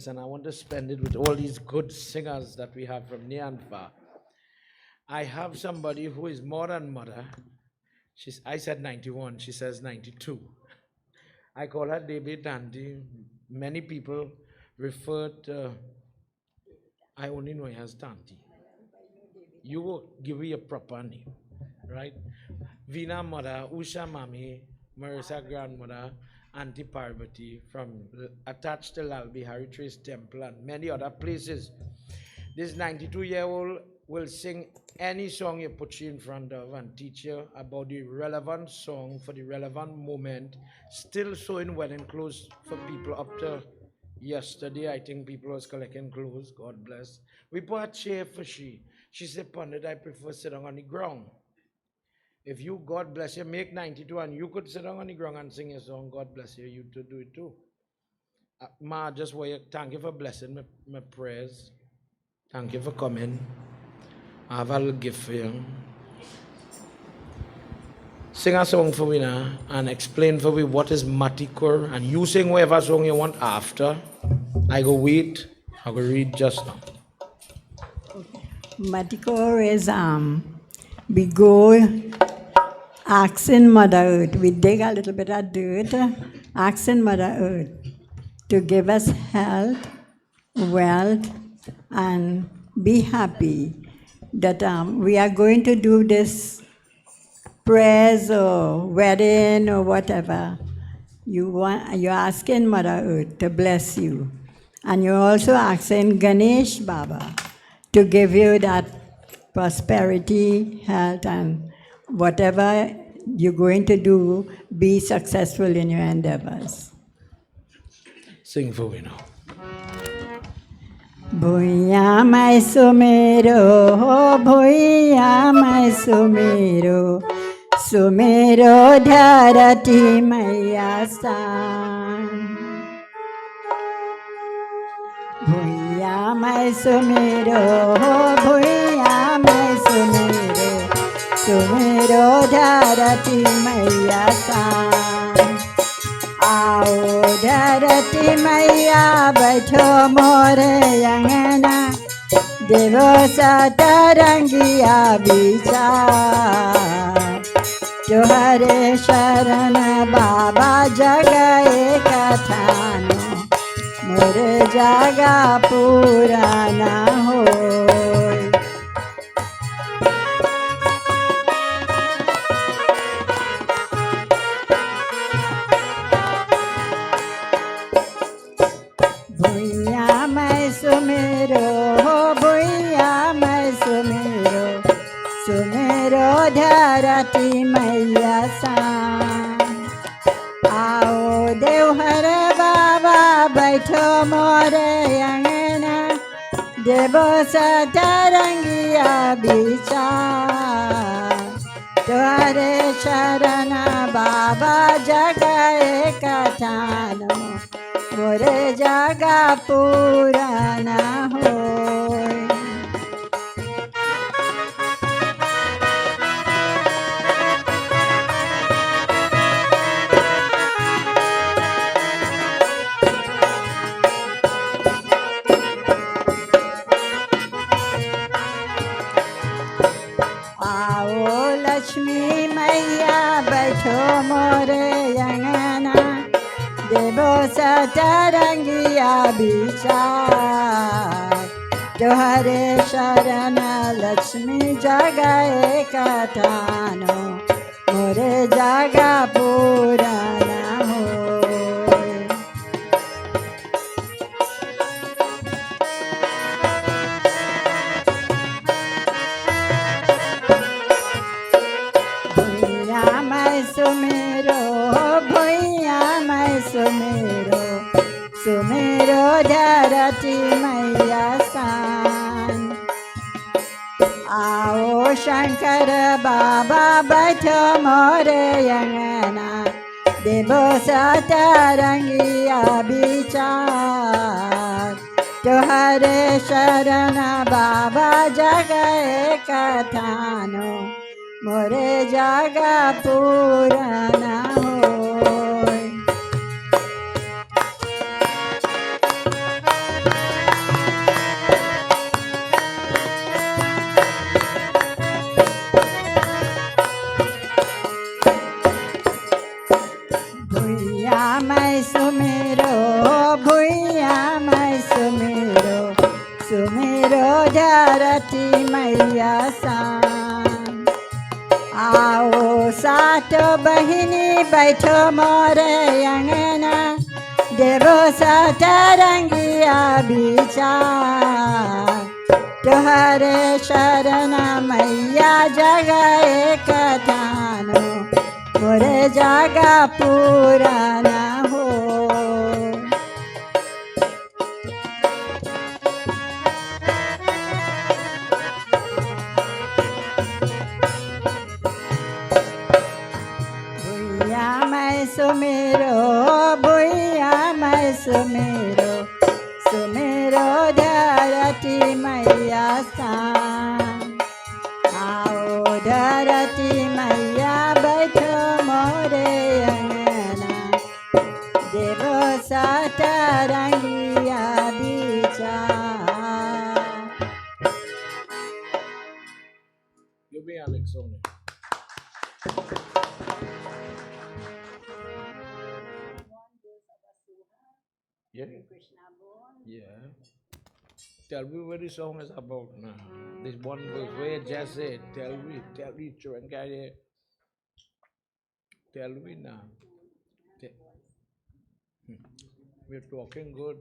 and I want to spend it with all these good singers that we have from near and far. I have somebody who is more than mother. I said 91, she says 92. I call her Debbie Dandy. Many people refer to, I only know her as Tanti. You will give me a proper name, right? Veena mother, Usha mami, Marissa grandmother, Auntie Parvati from attached to Lal Bihari Trace Temple and many other places. This 92-year-old will sing any song you put you in front of and teach you about the relevant song for the relevant moment. Still sewing wedding clothes for people up to yesterday. I think people was collecting clothes, God bless. We put a chair for she. She said, Pandit, I prefer sitting on the ground. If you, God bless you, make 92 and you could sit down on the ground and sing a song, God bless you, you to do it too. Ma, just want to thank you for blessing my prayers. Thank you for coming. I have a little gift for you. Sing a song for me now and explain for me what is Matikor, and you sing whatever song you want after. I go wait, I go read just now. Matikor is we go asking Mother Earth. We dig a little bit of dirt, asking Mother Earth to give us health, wealth, and be happy that we are going to do this prayers or wedding or whatever. You're asking Mother Earth to bless you. And you're also asking Ganesh Baba to give you that prosperity, health, and whatever you're going to do, be successful in your endeavors. Sing for me now. Bhuya mai sumero, bhuya mai sumero, sumero dharati maya san. Bhuya mai sumero, bhuya mai sumero, sumero dharati maya san. Ao dharati maya baitho more yangana, devo satarangiya vichar. Johare sharana baba jagaye kathano, more jaga purana hoy. Bhuya mai sumero, bhuya mai sumero, sumero dharati maya san. Ao devhar baba baitho more yangana, devo satarangiya vichar. Tuhare sharana baba jagaye kathano, more jaga purana hoy. Ao Lakshmi Maya baitho more yangana, devo satarangiya vichar. Johare sharana Lakshmi jagaye kathano, more jaga purana hoy. Bhuya mai sumero, bhuya mai sumero, sumero dharati maya san. Ao Shankara Baba baitho more yangana, devo satarangiya vichar. Johare sharana baba jagaye kathano, more jaga purana hoy. मैं सुमेरो सुमेरो धरती मैया सान। आओ सातो बहिनी बैठो मोरे अंगना, देवो सतरंगिया विचार। तोहरे शरण मैया जगह एक ठानो, मोरे जागा पुराना हो। भैया मैं सुमेरो, भैया मैं सुमेरो, सुमेरो धरती मैया सान। आओ धरती मैया बैठो मोरे अंगना, देवो सतरंगिया विचार। You be Alex only. Yeah. Yeah. Tell me what this song is about now. This one verse where just said, tell me, Churankai. Tell me now. We're talking good.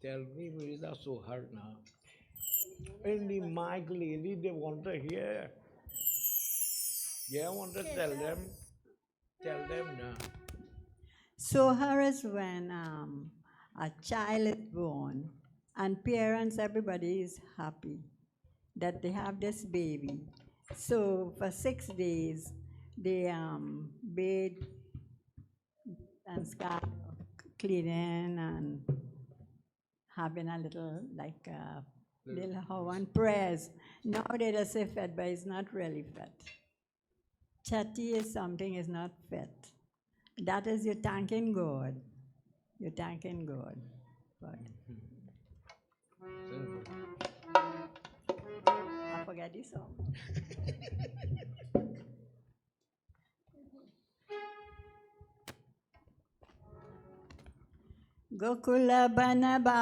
Tell me, is that so hard now? In the mic, lady, they want to hear. Yeah, I want to tell them. Tell them now. Sohar is when a child is born and parents, everybody is happy that they have this baby. So for 6 days, they bathe and start cleaning and having a little like little Hawan prayers. Now they just say fed, but it's not really fed. Chatti is something is not fed. That is you thanking God. You're thanking God. But I forget this song. Gokula banaba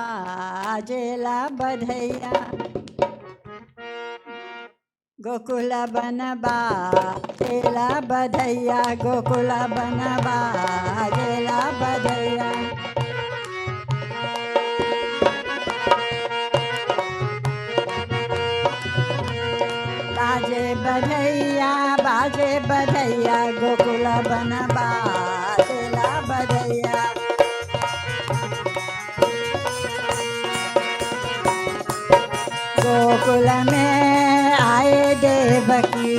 jela badhaya, Gokula banaba jela badhaya, Gokula banaba jela badhaya. बाजे बधैया गोकुला बनबा चला बधैया। गोकुल में आए देवकी,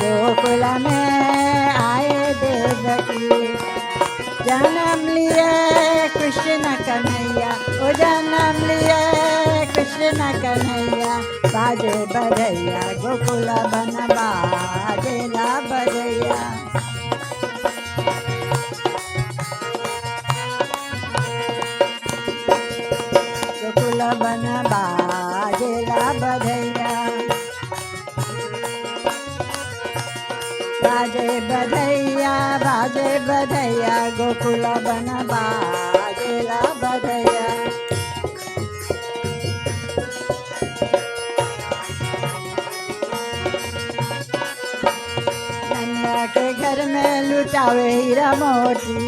गोकुल में आए देवकी, जन्म लिए कृष्ण कन्हैया, ओ जन्म लिए कृष्ण कन्हैया। बाजे बधैया गोकुल बनबा जेला बधैया। गोकुल बनबा जेला बधैया। बाजे बधैया बाजे बधैया गोकुल बनबा जेला बधैया। नंदा के घर में लुटावे हीरा मोती,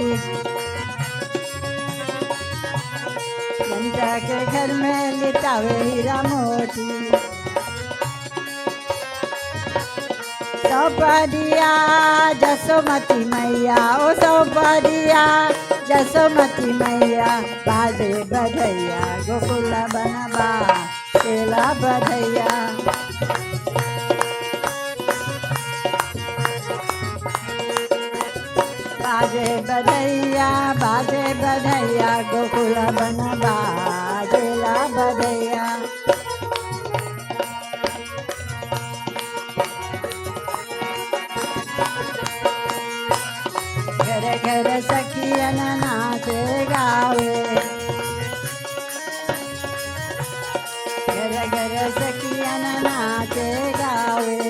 नंदा के घर में लुटावे हीरा मोती। सौपदिया जसोमती मैया, ओ सौपदिया जसोमती मैया। बाजे बधैया गोकुल बनबा चला बधैया। बाजे बधैया गोकुल बनबा चला बधैया। घर घर सखियन नाचे गावे, घर घर सखियन नाचे गावे।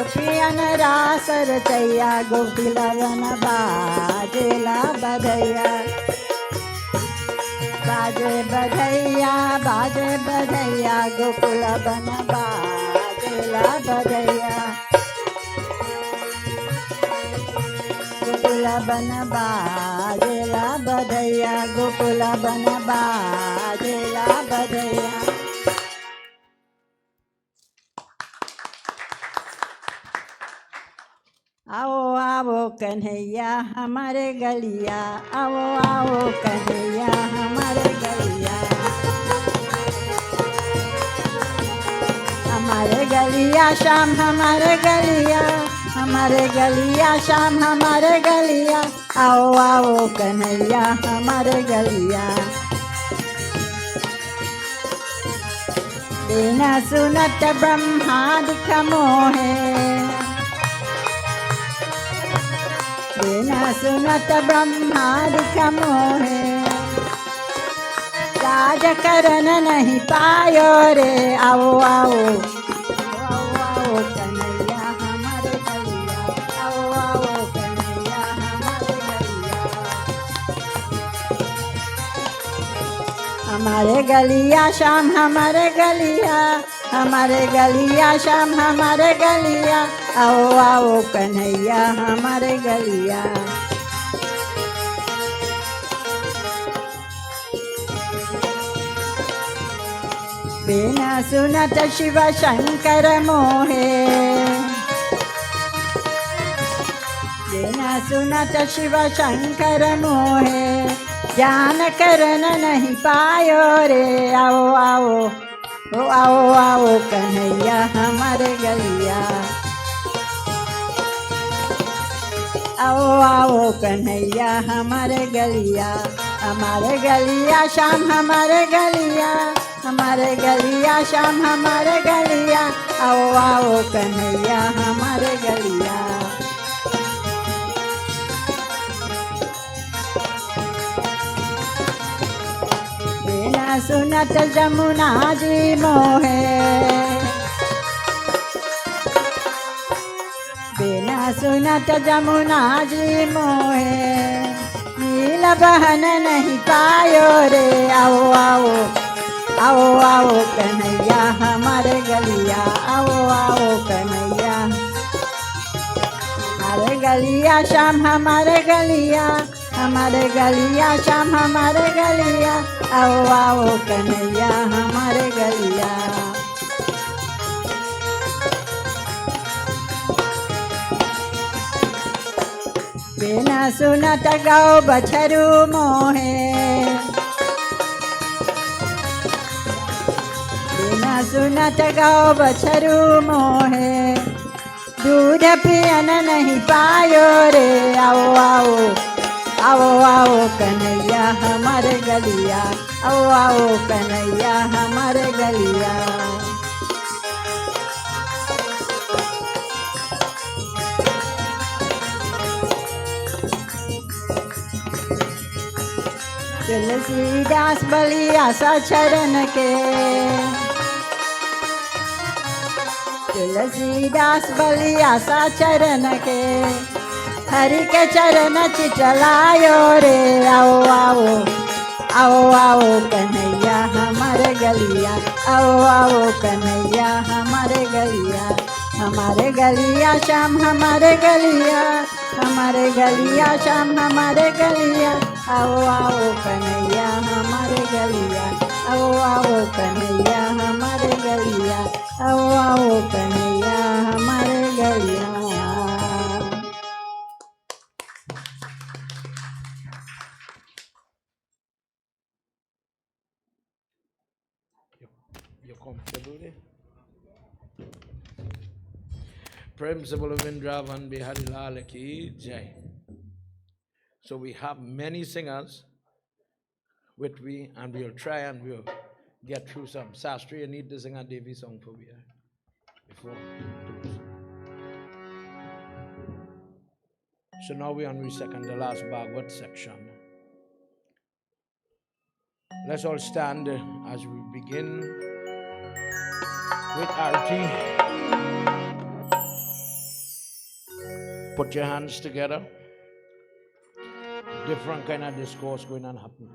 गोपियन रास रचैया गोकुल बन बाजेला बधैया बाजे बधैया गोकुल बन बाजेला बधैया गोकुल बन बाजेला बधैया गोकुल बन बाजेला बधैया। आओ आओ कन्हैया हमारे गलिया आओ आओ कन्हैया हमारे गलिया हमारे गलिया शाम हमारे गलिया शाम हमारे गलिया आओ आओ कन्हैया हमारे गलिया बिना सुनत ब्रह्मादिक मोहे बिना सुनत ब्रह्मादिक मोहे राज करन नहीं पायो रे आओ आओ आओ कन्हैया हमारे गलिया आओ आओ कन्हैया हमारे गलिया शाम हमारे गलिया शाम हमारे गलिया आओ आओ कन्हैया हमारे गलिया बिना सुनत शिव शंकर मोहे बिना सुनत शिव शंकर मोहे ज्ञान करन नहीं पायो रे आओ आओ ओ आओ आओ कन्हैया हमारे गलिया आओ आओ कन्हैया हमारे गलिया शाम हमारे गलिया शाम हमारे गलिया आओ आओ कन्हैया हमारे गलिया बिना सुनत जमुना जी मोहे बिना सुनत जमुना जी मोहे नील बहन नहीं पायो रे आओ आओ आओ आओ कन्हैया हमारे गलिया आओ आओ कन्हैया हमारे गलिया शाम हमारे गलिया शाम हमारे गलिया आओ आओ कन्हैया हमारे गलिया बिना सुनत गौ बछरू मोहे बिना सुनत गौ बछरू मोहे दूध पियन नहीं पायो रे आओ आओ आओ आओ कन्हैया हमारे गलिया आओ आओ कन्हैया हमारे गलिया तुलसीदास बलिया सा चरण के तुलसीदास बलिया सा चरण के हरि के चरण चिचलायो रे आओ आओ आओ आओ कन्हैया हमारे गलिया आओ आओ कन्हैया हमारे गलिया शाम हमारे गलिया शाम हमारे गलिया आओ आओ कन्हैया हमारे गलिया आओ आओ कन्हैया हमारे गलिया आओ आओ कन्हैया हमारे गलिया। You're comfortable there? Prem se bolo Vrindavan Bihari Lal ki jai. So we have many singers with we, and we'll try and we'll get through some. Sastri, you need to sing a Devi song for me before. So now we're on the second, the last Bhagwat section. Let's all stand as we begin with Arati. Put your hands together. Different kind of discourse going on happen.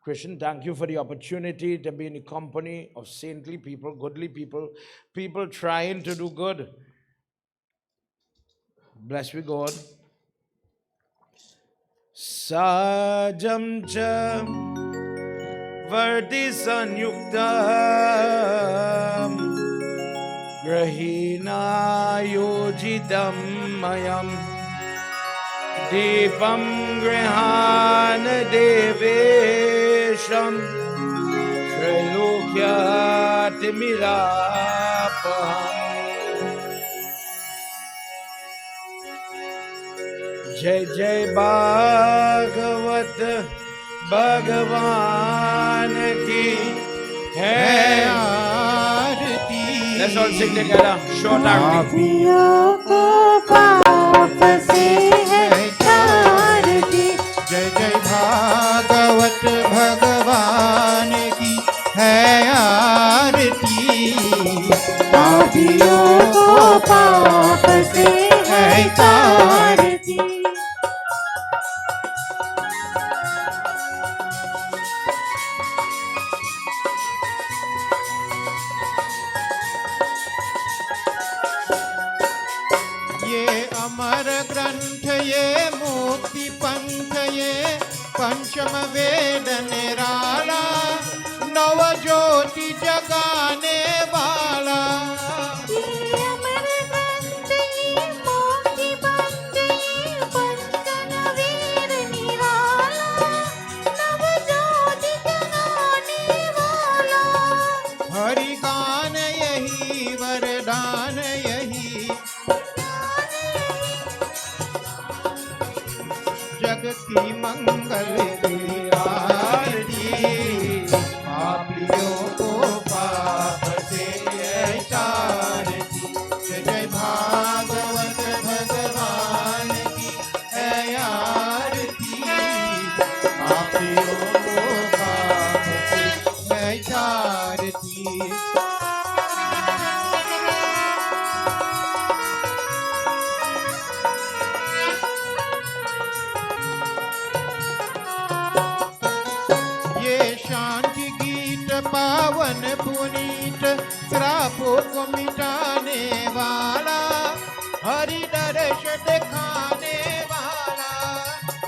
Christian, thank you for the opportunity to be in the company of saintly people, goodly people, people trying to do good. Bless we God. Sajam cha varti sanyuktam grahina yojitam mayam Deepam grihana devesham Trilokyati mirapaham Jai Jai Bhagwat Bhagwan ki hai aarti. Let's all sing together. Short aarti. जय जय भागवत भगवान की है आरती पापियों को पाप से है तारती ये अमर ग्रंथ ये मुक्ति पंथ ये पंचम वेद निराला नव ज्योति जगाने वाला अमर ग्रंथ ये मोक्ति पंथ ये पंचम वेद निराला नव ज्योति जगाने वाला हरि गान यही वरदान यही जग की मंगल की आरती पापियों को पाप से तारती जय जय भागवत भगवान की है आरती पापियों को पाप से है तारती शांति गीत पावन पुनीत श्रापों को मिटाने वाला हरि दर्श दिखाने वाला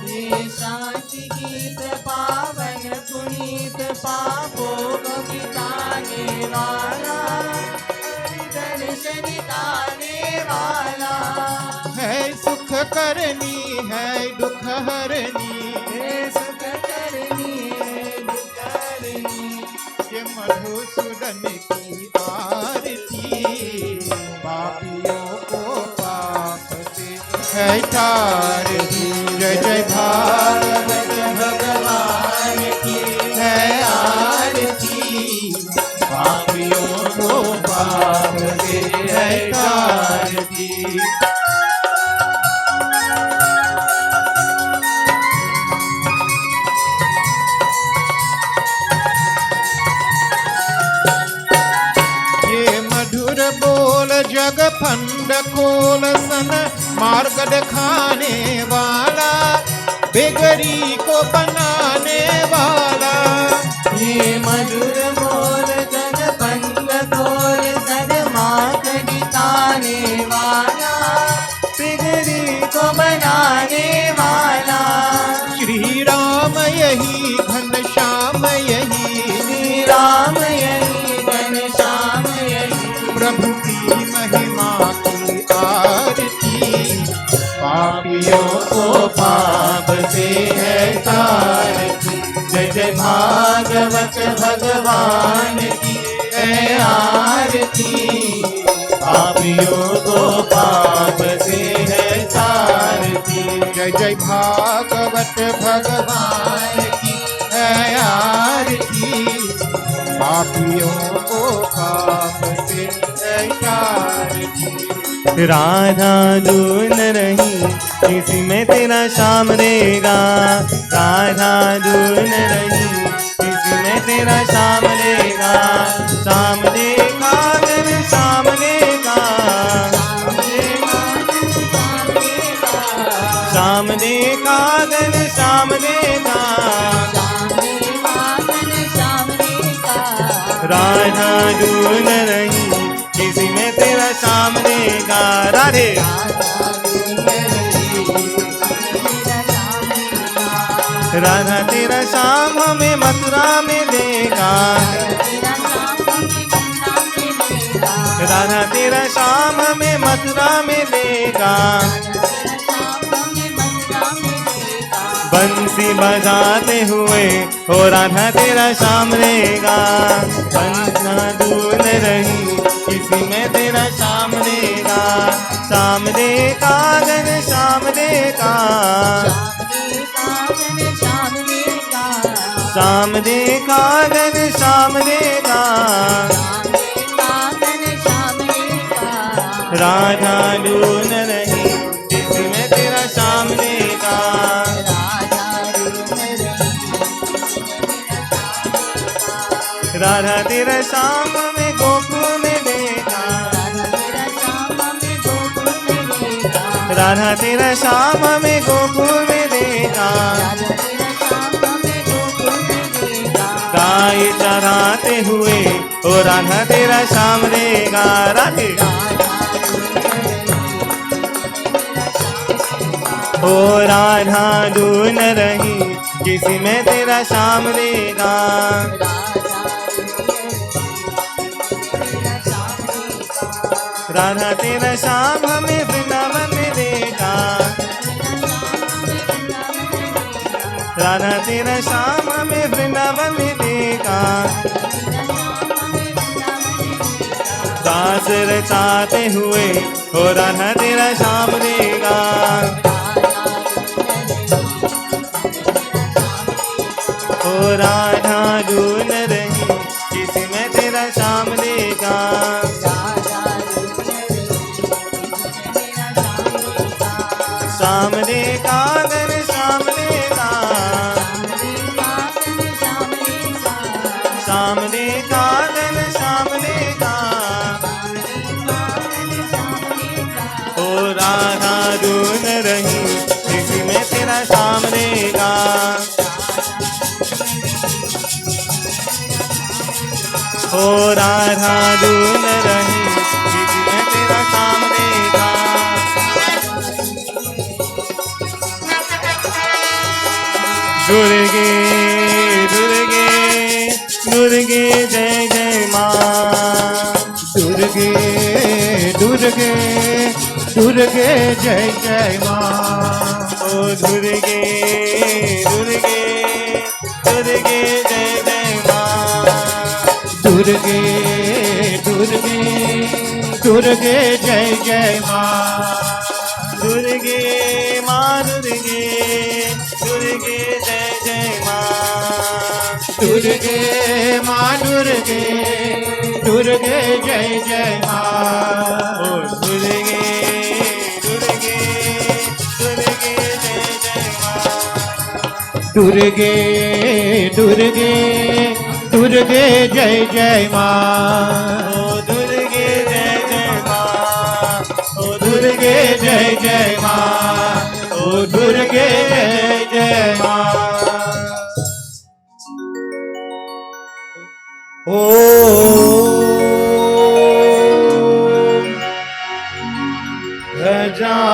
ये शांति गीत पावन पुनीत पापों को मिटाने वाला दर्श दिखाने वाला है सुख करनी है दुख हरनी है सुख करनी ये मधुसूदन की आरती पापियों को पाप से है तारती जय जय भागवत भगवान की है आरती पापियों को पाप से है तारती बोल जग फंड खोल सन मार्ग दिखाने वाला बेगरी को बनाने वाला ये मधुर बोल जग फंड खोल सन मार्ग दिखाने वाला बेगरी को बनाने वाला श्री राम यही घनश्याम यही श्री राम यही घनश्याम यही प्रभु की महिमा की आरती पापियों को पाप से है तारती जय जय भागवत भगवान की है आरती पापियों को पाप से है तारती जय जय भागवत भगवान की है आरती पापियों को पाप से राधा दूर न रही किसी में तेरा श्याम देगा राधा दूर न रही किसी में तेरा श्याम देगा श्याम देगा श्याम देगा श्याम देखा घन श्याम देखा राधा दूर न रही किसी में तेरा श्याम देखा राधे राधा तेरा श्याम हमें मथुरा में देखा राधा तेरा श्याम हमें मथुरा में देखा बंसी बजाते हुए हो राधा तेरा श्याम रहेगा बंसा दूर न रही किसी में तेरा श्याम रहेगा श्याम देखा घन श्याम देखा श्याम देखा घन श्याम देखा राधा दूर न रही किसी में तेरा श्याम देखा राधा तेरा श्याम में गोकुल में देखा राधा तेरा श्याम में गोकुल में देखा गाय चराते हुए ओ राधा तेरा श्याम देगा राधे ओ राधा दूर न रही किसी में तेरा श्याम देगा राधा तेरा श्याम हमें वृंदावन में देखा राधा तेरा श्याम हमें वृंदावन में देखा दास रचाते हुए हो राधा तेरा श्याम देगा ओ राधा दूर न रही किसी में तेरा श्याम देगा श्याम देखा घन श्याम देखा श्याम देखा घन श्याम देखा ओ राधा दूर न रही किसी में तेरा श्याम देगा ओ राधा दूर न रही किसी में तेरा श्याम देगा दुर्गे दुर्गे दुर्गे जय जय माँ दुर्गे दुर्गे दुर्गे जय जय माँ ओ दुर्गे दुर्गे दुर्गे जय जय माँ दुर्गे दुर्गे दुर्गे जय जय माँ दुर्गे माँ दुर्गे दुर्गे जय जय माँ दुर्गे माँ दुर्गे दुर्गे जय जय माँ ओ दुर्गे दुर्गे दुर्गे जय जय माँ दुर्गे दुर्गे दुर्गे जय जय माँ ओ दुर्गे जय जय माँ ओ दुर्गे जय जय माँ ओ दुर्गे जय जय माँ ओ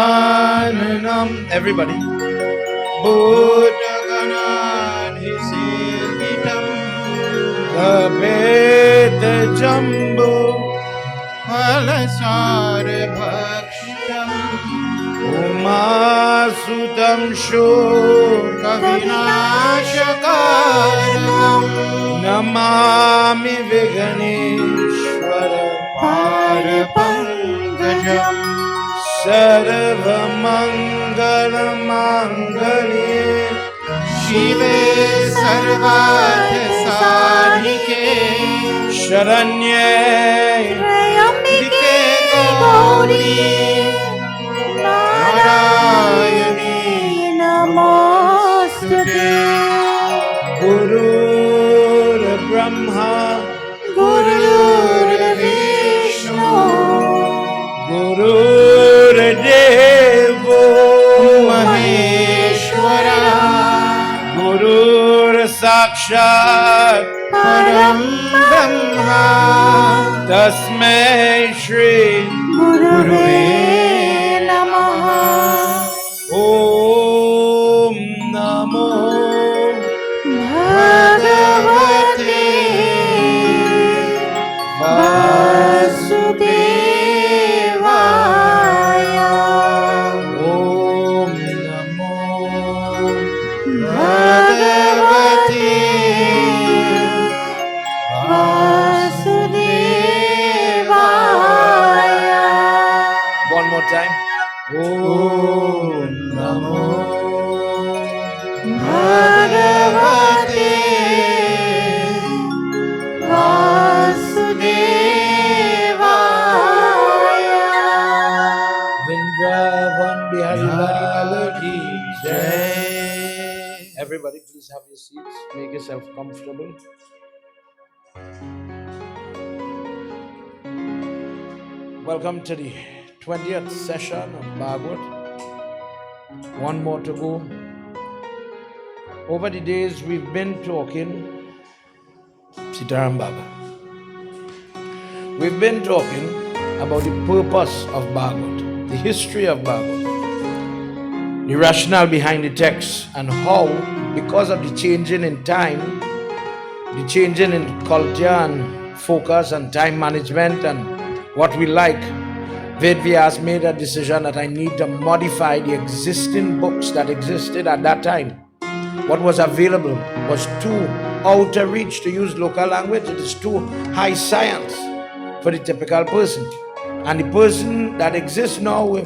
गजाननम everybody भूतगणाधिसेवितं कपेत जम्बो फलसारभक्ष्यम् उमासुतं शोकविनाशकारकम् नमामि विघ्नेश्वर पारपङ्कजम् सर्वमङ्गलमाङ्गल्ये शिवे सर्वार्थसाधिके शरण्ये त्र्यम्बिके गौरी नारायणी नमोस्तुते गुरुर्ब्रह्मा गुरुर्विष्णु गुरुर्देवो महेश्वरः साक्षात् परम ब्रह्मा तस्मै श्री गुरुवे नमः। ॐ नमो भगवते वासुदेवाय। ॐ नमो भगवते वासुदेवाय। One more time. ॐ नमो भगवते वासुदेवाय। Vrindavan Bihari Lal ki जय। Everybody, please have your seats. Make yourself comfortable. Welcome to the 20th session of Bhagwat. One more to go. Over the days, we've been talking, Sitaram Baba. We've been talking about the purpose of Bhagwat, the history of Bhagwat, the rationale behind the text, and how, because of the changing in time, the changing in culture and focus and time management and what we like, Vedvyas made a decision that I need to modify the existing books that existed at that time. What was available was too out of reach to use local language. It is too high science for the typical person. And the person that exists now,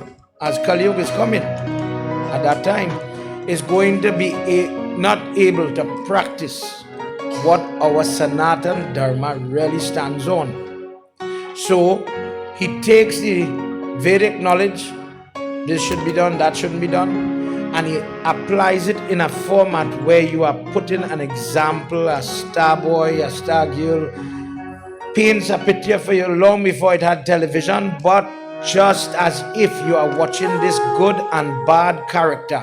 as Kali Yuga is coming, at that time, is going to be not able to practice what our Sanatan Dharma really stands on. So he takes the Vedic knowledge, this should be done, that shouldn't be done, and he applies it in a format where you are putting an example, a star boy, a star girl, paints a picture for you long before it had television, but just as if you are watching this good and bad character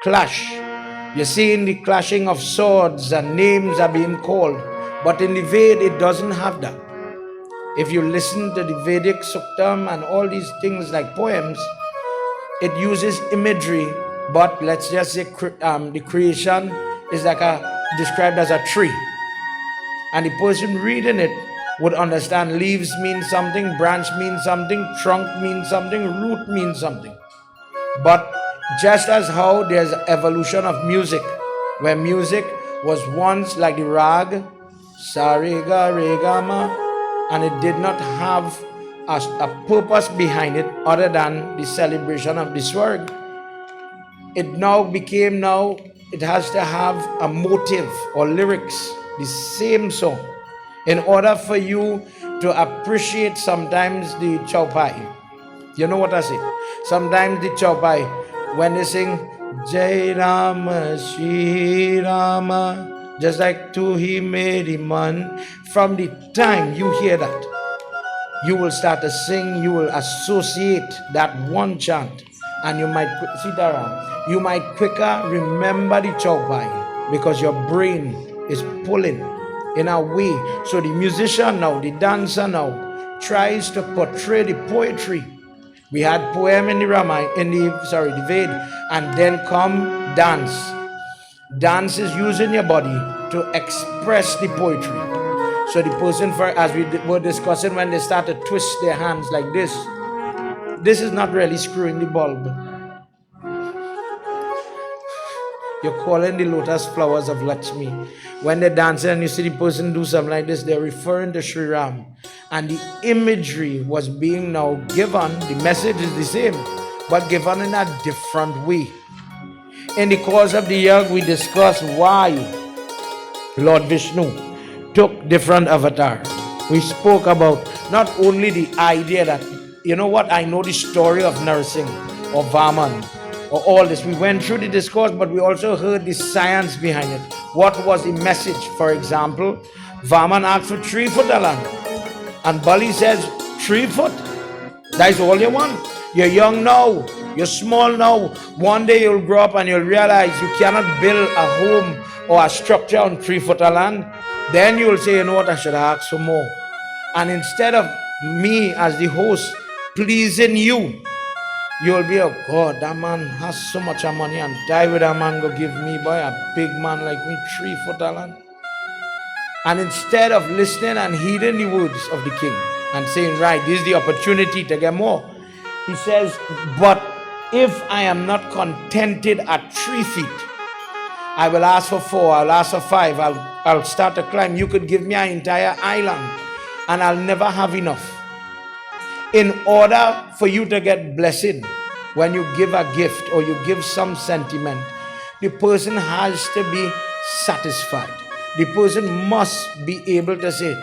clash. You're seeing the clashing of swords and names are being called, but in the Ved it doesn't have that. If you listen to the Vedic Suktam and all these things like poems, it uses imagery, but let's just say the creation is like described as a tree. And the person reading it would understand leaves mean something, branch means something, trunk means something, root means something. But just as how there's evolution of music, where music was once like the rag, sa re ga re ga ma, and it did not have a purpose behind it other than the celebration of the Swarg. It now became it has to have a motive or lyrics, the same song, in order for you to appreciate sometimes the chaupai. You know what I say? Sometimes the chaupai, when they sing Jai Rama Shri Rama, just like Tu Hi Meri Man, from the time you hear that, you will start to sing, you will associate that one chant, and you might, Sitaram, you might quicker remember the chaupai because your brain is pulling in a way. So the musician now, the dancer now, tries to portray the poetry. We had poem in the the Ved, and then come dance. Dance is using your body to express the poetry. So the person, as we were discussing, when they start to twist their hands like this is not really screwing the bulb. You're calling the lotus flowers of Lakshmi. When they're dancing and you see the person do something like this, they're referring to Sri Ram. And the imagery was being now given, the message is the same, but given in a different way. In the course of the year, we discussed why Lord Vishnu took different avatars. We spoke about not only the idea that, you know what, I know the story of Narsingh or Vaman or all this. We went through the discourse, but we also heard the science behind it. What was the message? For example, Vaman asked for 3 foot of land, and Bali says 3 foot. That's all you want. You're young now. You're small now. One day you'll grow up and you'll realize you cannot build a home or a structure on 3 foot of land. Then you'll say, you know what, I should ask for more. And instead of me as the host pleasing you, you'll be, oh God, that man has so much money, and die with a man go give me, boy, a big man like me 3 foot of land. And instead of listening and heeding the words of the king and saying, right, this is the opportunity to get more, he says, but if I am not contented at 3 feet, I will ask for 4, I'll ask for 5, I'll start to climb. You could give me an entire island and I'll never have enough. In order for you to get blessing, when you give a gift or you give some sentiment, the person has to be satisfied. The person must be able to say,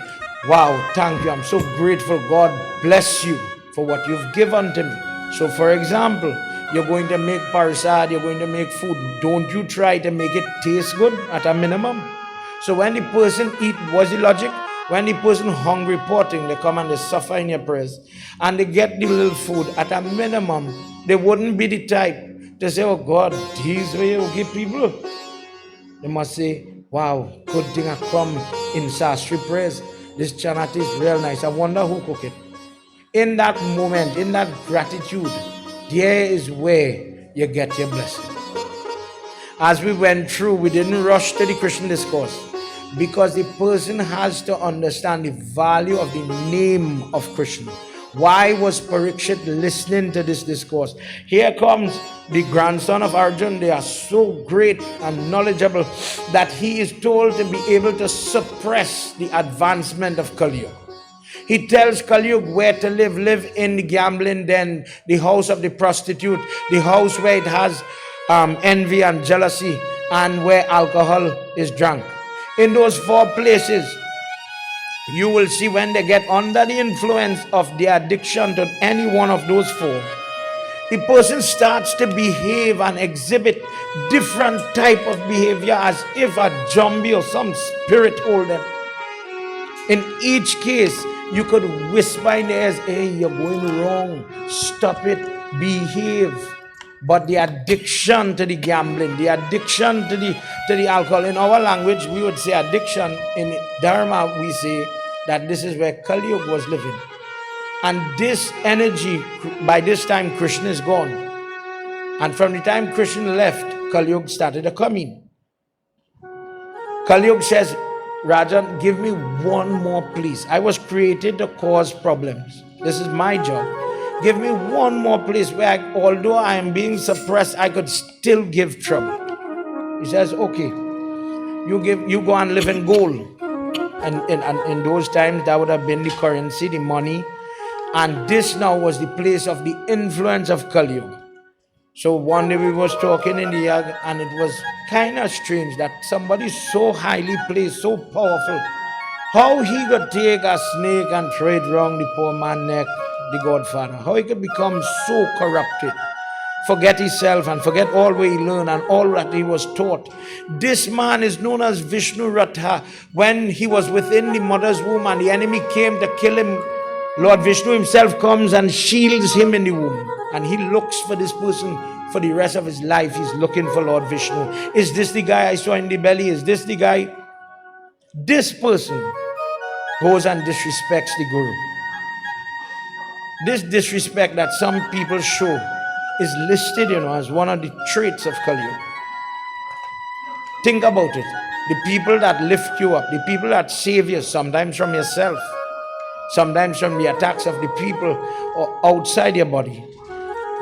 wow, thank you, I'm so grateful, God bless you for what you've given to me. So for example, you're going to make parasad, you're going to make food. Don't you try to make it taste good at a minimum. So when the person eat, what's the logic? When the person hungry, potting, they come and they suffer in your prayers and they get the little food at a minimum, they wouldn't be the type to say, oh God, these way you give people. They must say, wow, good thing I come in Sastri prayers. This chanat is real nice. I wonder who cook it. In that moment, in that gratitude, there is where you get your blessing. As we went through, we didn't rush to the Christian discourse because the person has to understand the value of the name of Krishna. Why was Parikshit listening to this discourse? Here comes the grandson of Arjun. They are so great and knowledgeable that he is told to be able to suppress the advancement of Kali Yuga. He tells Kali Yuga where to live in the gambling den, the house of the prostitute, the house where it has envy and jealousy, and where alcohol is drunk. In those 4 places, you will see when they get under the influence of the addiction to any one of those 4, the person starts to behave and exhibit different type of behavior as if a zombie or some spirit hold them. In each case, you could whisper in their ears, hey, you're going wrong, stop it, behave. But the addiction to the gambling, the addiction to the alcohol, in our language we would say addiction. In Dharma we say that this is where Kali Yuga was living. And this energy, by this time Krishna is gone. And from the time Krishna left, Kali Yuga started to come in. Kali Yuga says, Rajan, give me one more please. I was created to cause problems. This is my job. Give me one more place where, although I am being suppressed, I could still give trouble. He says, okay, you go and live in gold. And in those times, that would have been the currency, the money. And this now was the place of the influence of Kali Yuga. So one day we was talking in the Yagna, and it was kind of strange that somebody so highly placed, so powerful, how he could take a snake and throw it round the poor man's neck, the Godfather. How he could become so corrupted, forget himself and forget all what he learned and all that he was taught. This man is known as Vishnu Ratha. When he was within the mother's womb and the enemy came to kill him, Lord Vishnu himself comes and shields him in the womb. And he looks for this person for the rest of his life. He's looking for Lord Vishnu. Is this the guy I saw in the belly? Is this the guy? This person goes and disrespects the Guru. This disrespect that some people show is listed, as one of the traits of Kali Yuga. Think about it. The people that lift you up, the people that save you, sometimes from yourself, sometimes from the attacks of the people or outside your body.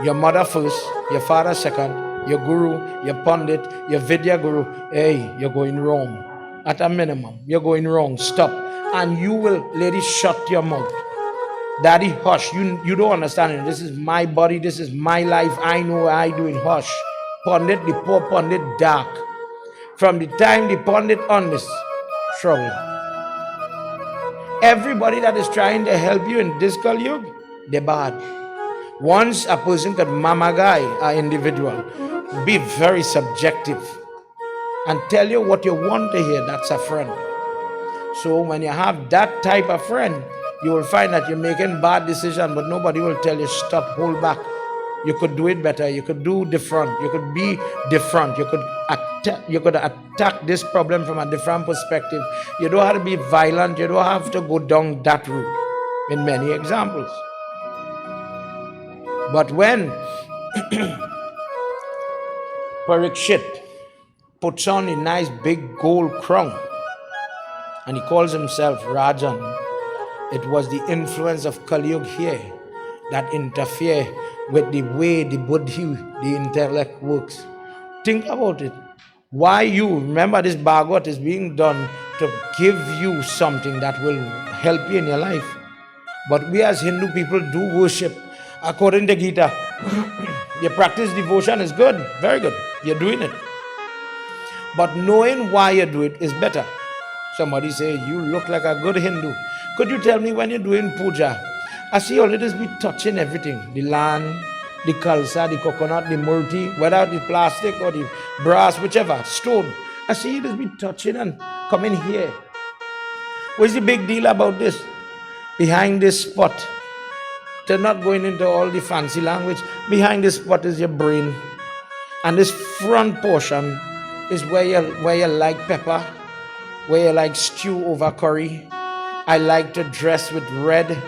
Your mother first, your father second, your guru, your pandit, your Vidya guru. Hey, you're going wrong. At a minimum, you're going wrong. Stop. And you will, ladies, shut your mouth. Daddy, hush. You don't understand it. This is my body. This is my life. I know what I do in hush. Pandit, the poor pandit, dark. From the time the pandit on this trouble. Everybody that is trying to help you in this Kali Yuga, they're bad. Once a person could mamagai an individual, be very subjective and tell you what you want to hear, that's a friend. So when you have that type of friend, you will find that you're making bad decisions, but nobody will tell you, stop, hold back. You could do it better. You could do different. You could be different. You could attack this problem from a different perspective. You don't have to be violent. You don't have to go down that route in many examples. But when Parikshit puts on a nice big gold crown and he calls himself Rajan, it was the influence of Kali Yuga here that interfere with the way the buddhi, the intellect works. Think about it. Why you, remember this Bhagwat is being done to give you something that will help you in your life. But we as Hindu people do worship according to Gita. Your practice devotion is good, very good. You're doing it. But knowing why you do it is better. Somebody say, you look like a good Hindu. Could you tell me when you're doing puja? I see all it is be touching everything. The land, the kalsa, the coconut, the murti, whether the plastic or the brass, whichever, stone. I see it is be touching and coming here. What's the big deal about this? Behind this spot, they're not going into all the fancy language. Behind this spot is your brain. And this front portion is where you like pepper, where you like stew over curry. I like to dress with red.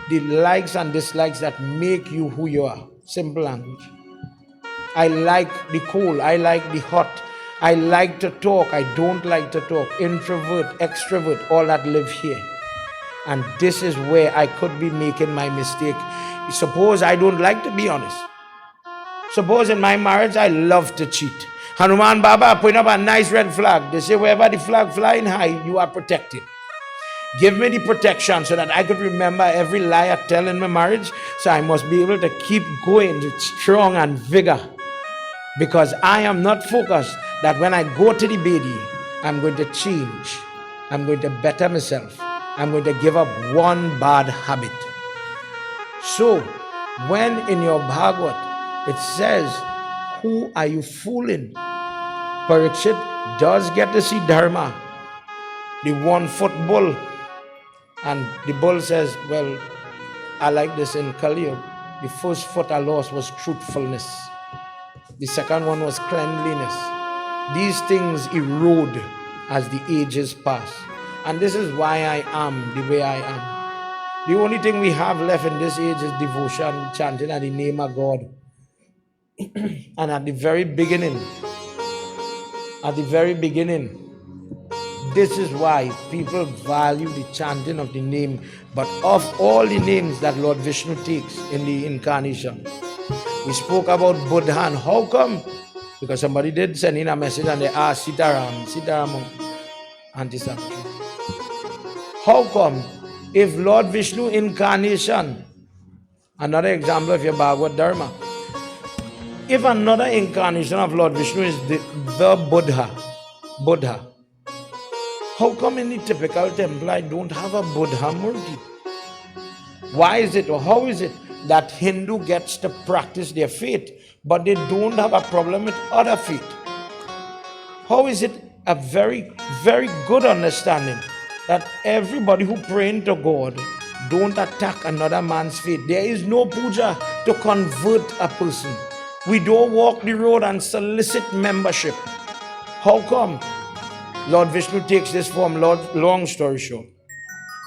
The likes and dislikes that make you who you are. Simple language. I like the cold. I like the hot. I like to talk. I don't like to talk. Introvert, extrovert, all that live here. And this is where I could be making my mistake. Suppose I don't like to be honest. Suppose in my marriage I love to cheat. Hanuman Baba put up a nice red flag. They say wherever the flag flying high, you are protected. Give me the protection so that I could remember every lie I tell in my marriage. So I must be able to keep going with strong and vigor. Because I am not focused that when I go to the Bedi, I'm going to change. I'm going to better myself. I'm going to give up one bad habit. So, when in your Bhagwat, it says, who are you fooling? Parikshit does get to see Dharma, the 1-foot bull. And the bull says, well, I like this in Kali Yuga. The first foot I lost was truthfulness. The second one was cleanliness. These things erode as the ages pass. And this is why I am the way I am. The only thing we have left in this age is devotion, chanting at the name of God. And at the very beginning, this is why people value the chanting of the name. But of all the names that Lord Vishnu takes in the incarnation, we spoke about Buddha. And how come? Because somebody did send in a message and they asked Sitaram, Auntie Sakshi, how come if Lord Vishnu incarnation, another example of your Bhagavad Dharma, if another incarnation of Lord Vishnu is the Buddha, how come in the typical temple I don't have a Buddha Murti? Why is it or how is it that Hindu gets to practice their faith but they don't have a problem with other faith? How is it a very, very good understanding that everybody who praying to God don't attack another man's faith? There is no puja to convert a person. We don't walk the road and solicit membership. How come? Lord Vishnu takes this form, long story short.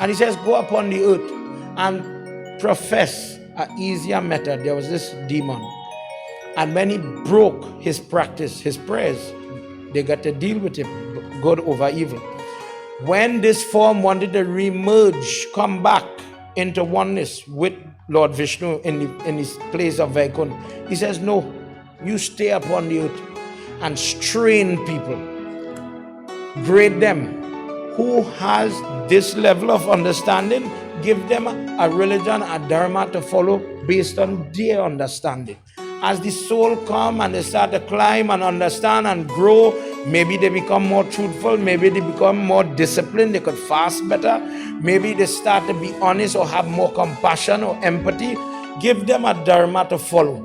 And he says, go upon the earth and profess an easier method. There was this demon. And when he broke his practice, his prayers, they got to deal with him, good over evil. When this form wanted to re-merge, come back into oneness with Lord Vishnu in his place of Vaikuntha, he says, no, you stay upon the earth and strain people. Grade them. Who has this level of understanding, give them a religion, a dharma to follow based on their understanding. As the soul come and they start to climb and understand and grow, maybe they become more truthful, maybe they become more disciplined, they could fast better, maybe they start to be honest or have more compassion or empathy. Give them a dharma to follow.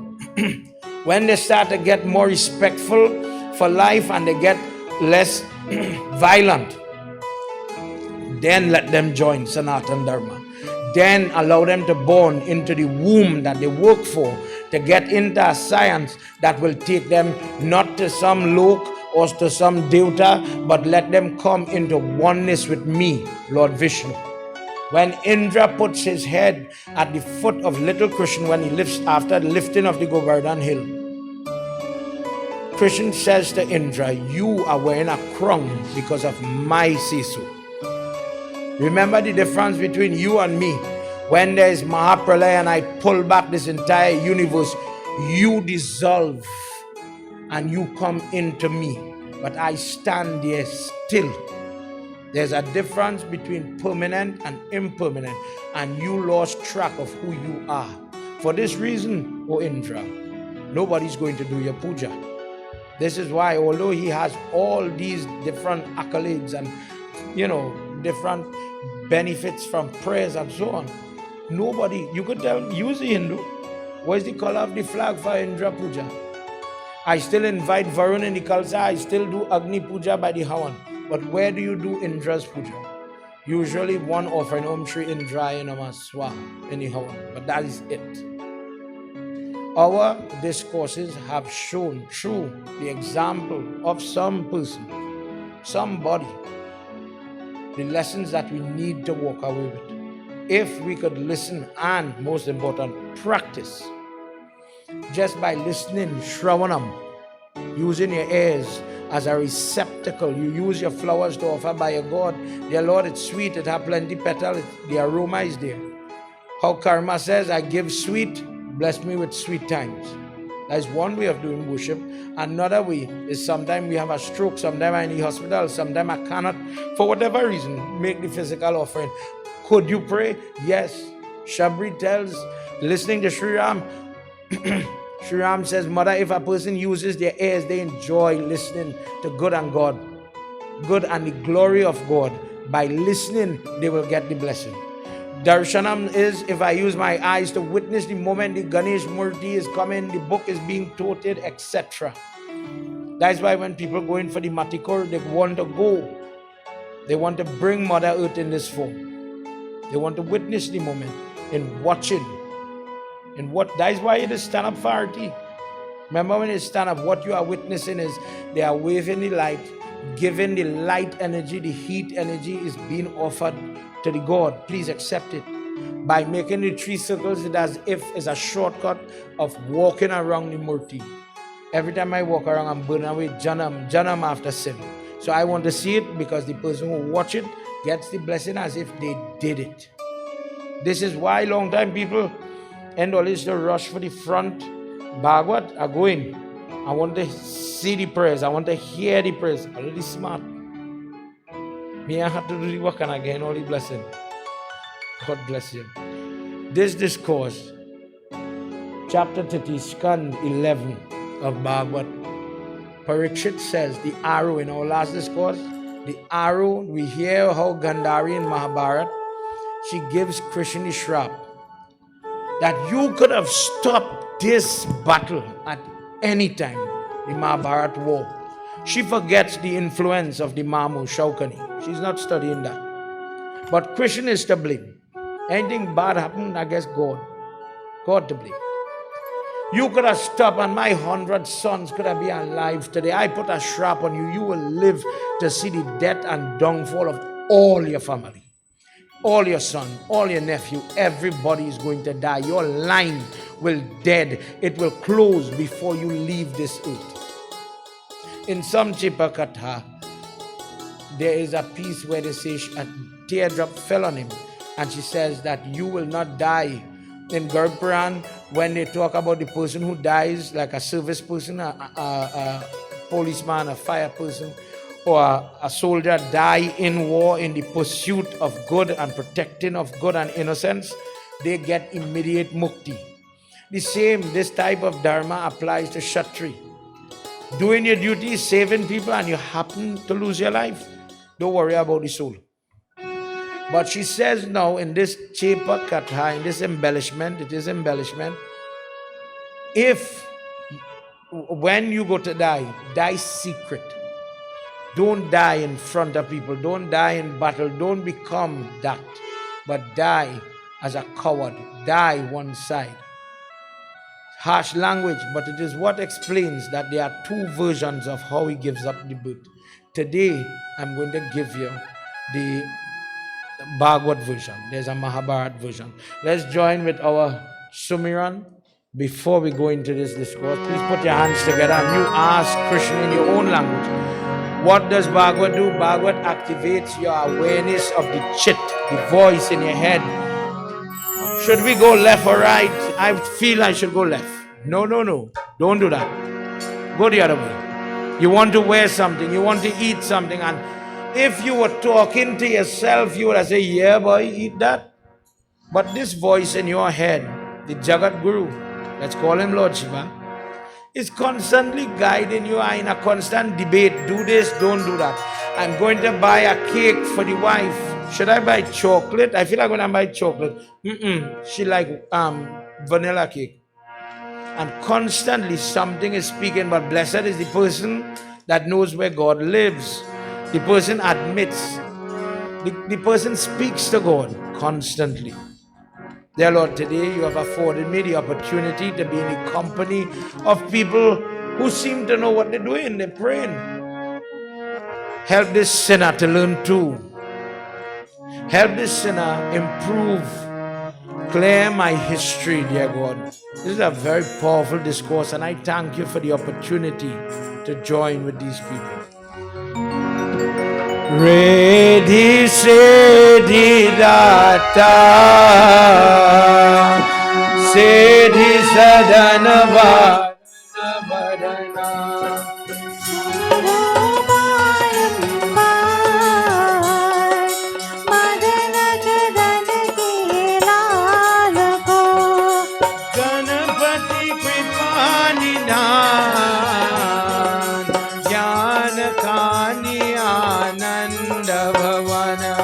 When they start to get more respectful for life and they get less violent, then let them join Sanatan Dharma. Then allow them to born into the womb that they work for. to get into a science that will take them not to some Lok or to some Devta, but let them come into oneness with me, Lord Vishnu. When Indra puts his head at the foot of little Krishna, when he lifts after the lifting of the Govardhan hill, Krishna says to Indra, you are wearing a crown because of my say-so. Remember the difference between you and me. When there is Mahapralaya and I pull back this entire universe, you dissolve and you come into me. But I stand there still. There's a difference between permanent and impermanent, and you lost track of who you are. For this reason, O Indra, nobody's going to do your puja. This is why, although he has all these different accolades and, different benefits from prayers and so on, nobody, you could tell, use the Hindu. What is the color of the flag for Indra Puja? I still invite Varun in the Khalsa. I still do Agni Puja by the Havan. But where do you do Indra's Puja? Usually one offering Om Shri Indraya Namah Swaha in the Havan. But that is it. Our discourses have shown through the example of some person, somebody, the lessons that we need to walk away with. If we could listen and, most important, practice. Just by listening, Shravanam, using your ears as a receptacle. You use your flowers to offer by your God. Dear Lord, it's sweet, it has plenty petals, the aroma is there. How Karma says, I give sweet, bless me with sweet times. That is one way of doing worship. Another way is sometimes we have a stroke, sometimes I'm in the hospital, sometimes I cannot, for whatever reason, make the physical offering. Could you pray? Yes. Shabri tells, listening to Sri Ram, Sri Ram says, Mother, if a person uses their ears, they enjoy listening to good and God, good and the glory of God. By listening, they will get the blessing. Darshanam is if I use my eyes to witness the moment the Ganesh Murti is coming, the book is being toted, etc. That's why when people go in for the Matikor, they want to go. They want to bring Mother Earth in this form. They want to witness the moment in watching. And that is why it is stand up for RT. Remember when it stand up, what you are witnessing is they are waving the light, giving the light energy, the heat energy is being offered to the God. Please accept it. By making the 3 circles, it as if it's a shortcut of walking around the Murti. Every time I walk around, I'm burning away Janam after sin. So I want to see it because the person who watch it gets the blessing as if they did it. This is why long time people and always to rush for the front. Bhagwat are going. I want to see the prayers. I want to hear the prayers. Already smart. Me, I have to do the work and again all the blessing. God bless you. This discourse, chapter 30, Skand 11 of Bhagwat. Parikshit says the arrow in our last discourse, the arrow, we hear how Gandhari in Mahabharata, she gives Krishna the shrap that you could have stopped this battle at any time, the Mahabharata war. She forgets the influence of the Mamu, Shaukani. She's not studying that. But Krishna is to blame. Anything bad happened, I guess God to blame. You could have stopped and my 100 sons could have been alive today. I put a shrap on you. You will live to see the death and downfall of all your family. All your son, all your nephew, everybody is going to die. Your line will dead. It will close before you leave this earth. In some Chipakatha, there is a piece where they say a teardrop fell on him. And she says that you will not die. In Puran, when they talk about the person who dies, like a service person, a policeman, a fire person, or a soldier die in war in the pursuit of good and protecting of good and innocence, they get immediate mukti. The same, this type of dharma applies to Kshatri. Doing your duty, saving people, and you happen to lose your life, don't worry about the soul. But she says now in this Chepa Katha, in this embellishment, it is embellishment, when you go to die secret. Don't die in front of people. Don't die in battle. Don't become that. But die as a coward. Die one side. harsh language, but it is what explains that there are two versions of how he gives up the birth. Today, I'm going to give you the Bhagwat version. There's a Mahabharat version. Let's join with our Sumiran before we go into this discourse. Please put your hands together and you ask Krishna in your own language. What does Bhagwat do? Bhagwat activates your awareness of the chit, the voice in your head. Should we go left or right? I feel I should go left. No. Don't do that. Go the other way. You want to wear something, you want to eat something, and if you were talking to yourself, you would have said, yeah, boy, eat that. But this voice in your head, the Jagat Guru, let's call him Lord Shiva, is constantly guiding you in a constant debate. Do this, don't do that. I'm going to buy a cake for the wife. Should I buy chocolate? I feel like when I buy chocolate, she like vanilla cake. And constantly something is speaking, but blessed is the person that knows where God lives. The person admits, the person speaks to God constantly. Dear Lord, today you have afforded me the opportunity to be in the company of people who seem to know what they're doing. They're praying. Help this sinner to learn too. Help this sinner improve. Clear my history, dear God. This is a very powerful discourse, and I thank you for the opportunity to join with these people. Redhi Siddhi Data Siddhi Sadhana Varana Ganapati Kripanidhan Jnana Kani Ananda Bhavana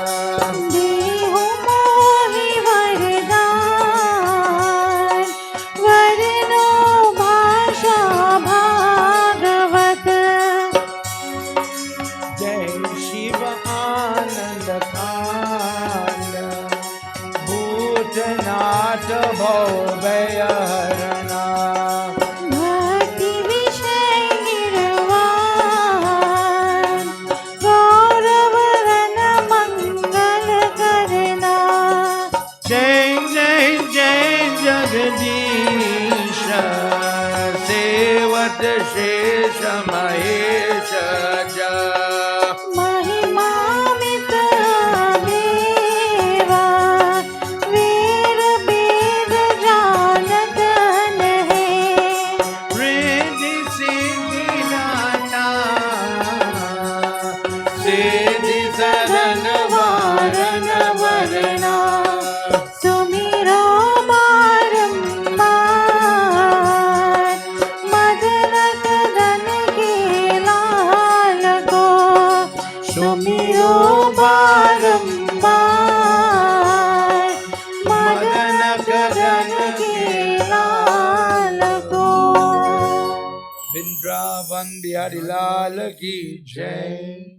Vrindavan Bihari Lal ki Jai.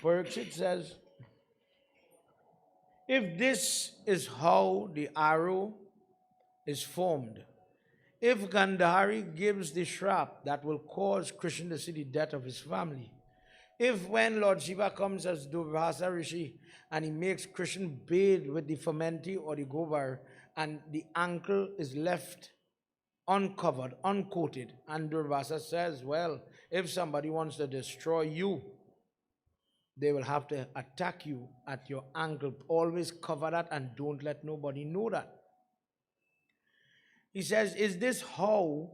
Parikshit says, if this is how the arrow is formed, if Gandhari gives the shrap that will cause Krishna to see the death of his family, if when Lord Shiva comes as Durvasa Rishi and he makes Krishna bathe with the fermenti or the gobar and the ankle is left uncovered, uncoated, and Durvasa says, well, if somebody wants to destroy you, they will have to attack you at your ankle. Always cover that and don't let nobody know that. He says, is this how,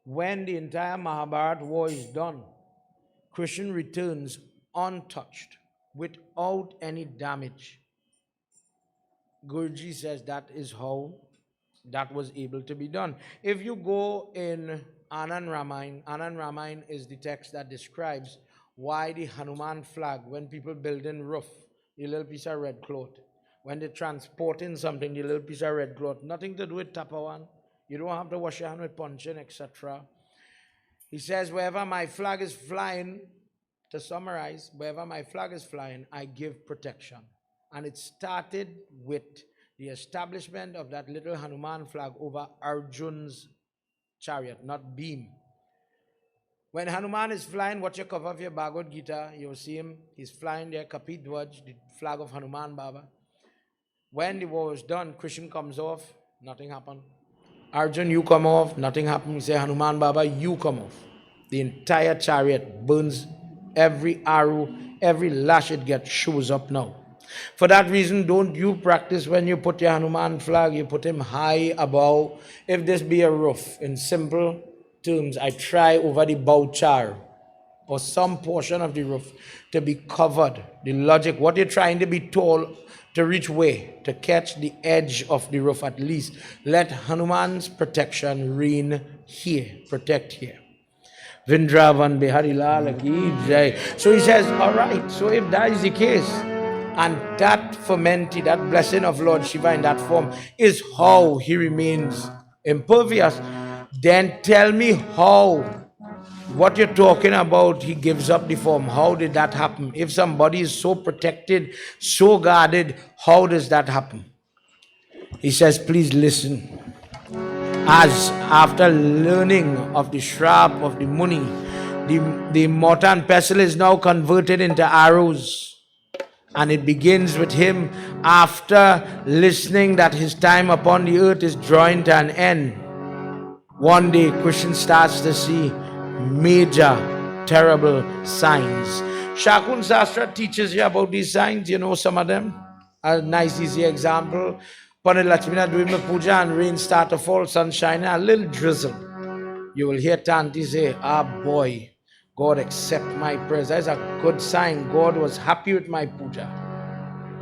when the entire Mahabharata war is done, Krishna returns untouched, without any damage? Guruji says that is how that was able to be done. If you go in Anand Ramayana is the text that describes why the Hanuman flag, when people build in roof, the little piece of red cloth, when they're transporting something, the little piece of red cloth, nothing to do with tapawan, you don't have to wash your hand with punchin, etc. He says, wherever my flag is flying, to summarize, wherever my flag is flying, I give protection. And it started with the establishment of that little Hanuman flag over Arjun's chariot, not beam. When Hanuman is flying, watch your cover of your Bhagwat Gita, you'll see him, he's flying there, Kapit Dwaj, the flag of Hanuman Baba. When the war is done, Krishna comes off, nothing happened. Arjun, you come off, nothing happened. You say, Hanuman Baba, you come off. The entire chariot burns, every arrow, every lash it gets shows up now. For that reason, don't you practice when you put your Hanuman flag, you put him high above. If this be a roof, in simple terms, I try over the bowchar or some portion of the roof to be covered. The logic, what you're trying to be told to reach way, to catch the edge of the roof at least. Let Hanuman's protection reign here, protect here. Vrindavan Bihari Lal Ki Jai. So he says, all right, so if that is the case, and that fermenty, that blessing of Lord Shiva in that form is how he remains impervious, then tell me how, what you're talking about, he gives up the form. How did that happen? If somebody is so protected, so guarded, how does that happen? He says, please listen. As after learning of the shrap of the Muni, the mortar and pestle is now converted into arrows. And it begins with him after listening that his time upon the earth is drawing to an end. One day, Krishna starts to see major, terrible signs. Shakun Sastra teaches you about these signs. You know some of them. A nice, easy example. Pandit Lakshmina doing the puja and rain start to fall, sunshine, and a little drizzle. You will hear Tanti say, ah boy, God accept my prayers. That's a good sign. God was happy with my puja.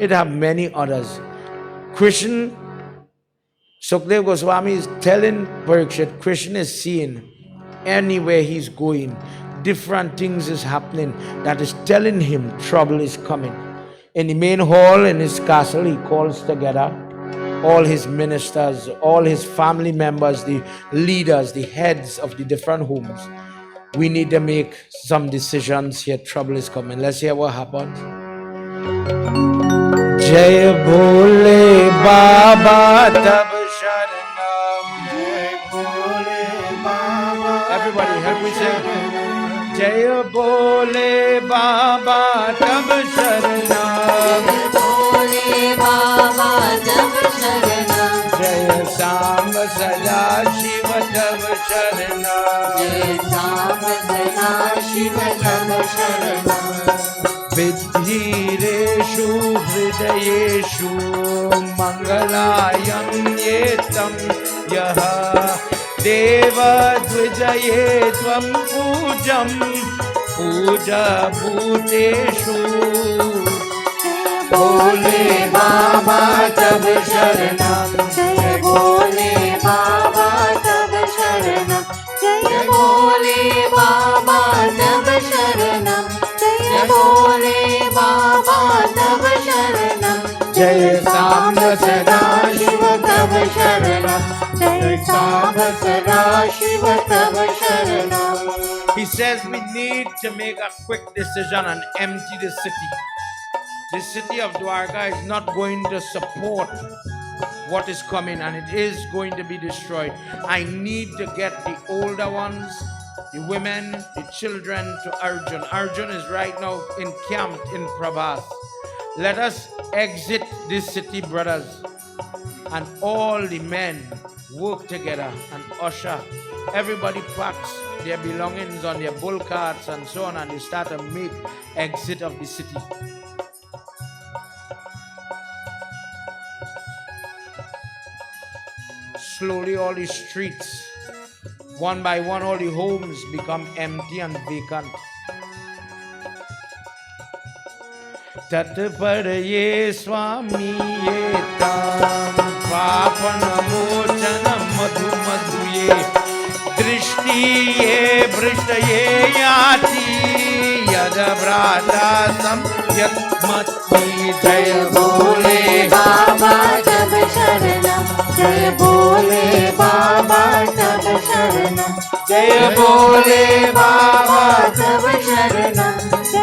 It have many others. Krishna, Sukdev Goswami is telling Parikshit, Krishna is seeing anywhere he's going, different things is happening that is telling him trouble is coming. In the main hall in his castle, he calls together all his ministers, all his family members, the leaders, the heads of the different homes. We need to make some decisions here. Trouble is coming. Let's hear what happened. Jai Bhole Baba Tab Sharanam. Jai Bhole Baba. Everybody help me say. Jai Bhole Baba Tab Sharanam. Bhole Baba Tab Sharanam. Jai Sam Sada Shiva Tab Sharanam. Jai Sam Sada Shiva Tab Sharanam. Vidhireshu hridayeshu mangalayam yetam yaha deva dvijaye tvam pujam puja bhuteshu. Bhole Baba Tab Sharanam. Jai Bhole Baba Tab Sharanam. Jai Bhole Baba Tab Sharanam. Jai Bhole Baba Tab Sharanam. Jai Samba Sada Shiva Tab Sharanam. Jai Samba Sada Shiva Tab Sharanam. He says we need to make a quick decision and empty the city. The city of Dwarka is not going to support what is coming, and it is going to be destroyed. I need to get the older ones, the women, the children to Arjun. Arjun is right now encamped in Prabhas. Let us exit this city, brothers, and all the men work together and usher. Everybody packs their belongings on their bull carts and so on, and they start to make exit of the city. Slowly all the streets, one by one, all the homes become empty and vacant. Tat padaye swami yetam papana mochana madhu madhuye drishti ye brishtaye yati yada brata sam yatmati. Jaya Bhole Baba Tab Sharanam. Jai Bhole Baba Tab Sharanam. Jai Bhole Baba Tab Sharanam.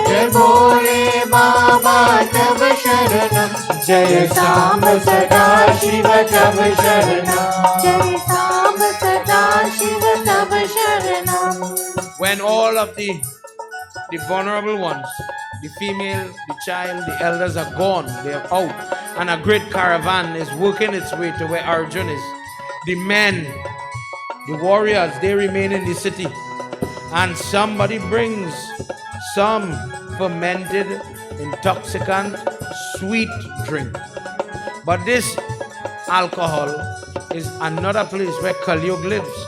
Jai Bhole Baba Tab Sharanam. जय सांब सदा शिव तब शरणम जय सांब सदा शिव तब शरणम When all of the vulnerable ones, the female, the child, the elders are gone, they are out, and a great caravan is working its way to where Arjun is. The men, the warriors, they remain in the city, and somebody brings some fermented, intoxicant, sweet drink. But this alcohol is another place where Kali Yuga lives,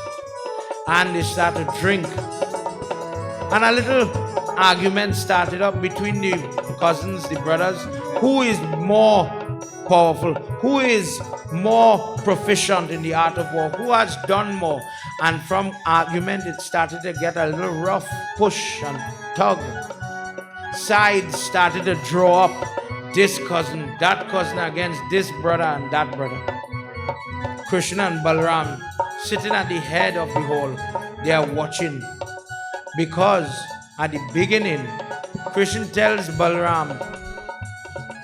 and they start to drink. And a little argument started up between the cousins, the brothers, who is more powerful, who is more proficient in the art of war, who has done more. And from argument it started to get a little rough, push and tug. Sides started to draw up, this cousin, that cousin against this brother and that brother. Krishna and Balaram sitting at the head of the hall, they are watching. Because at the beginning, Krishna tells Balaram,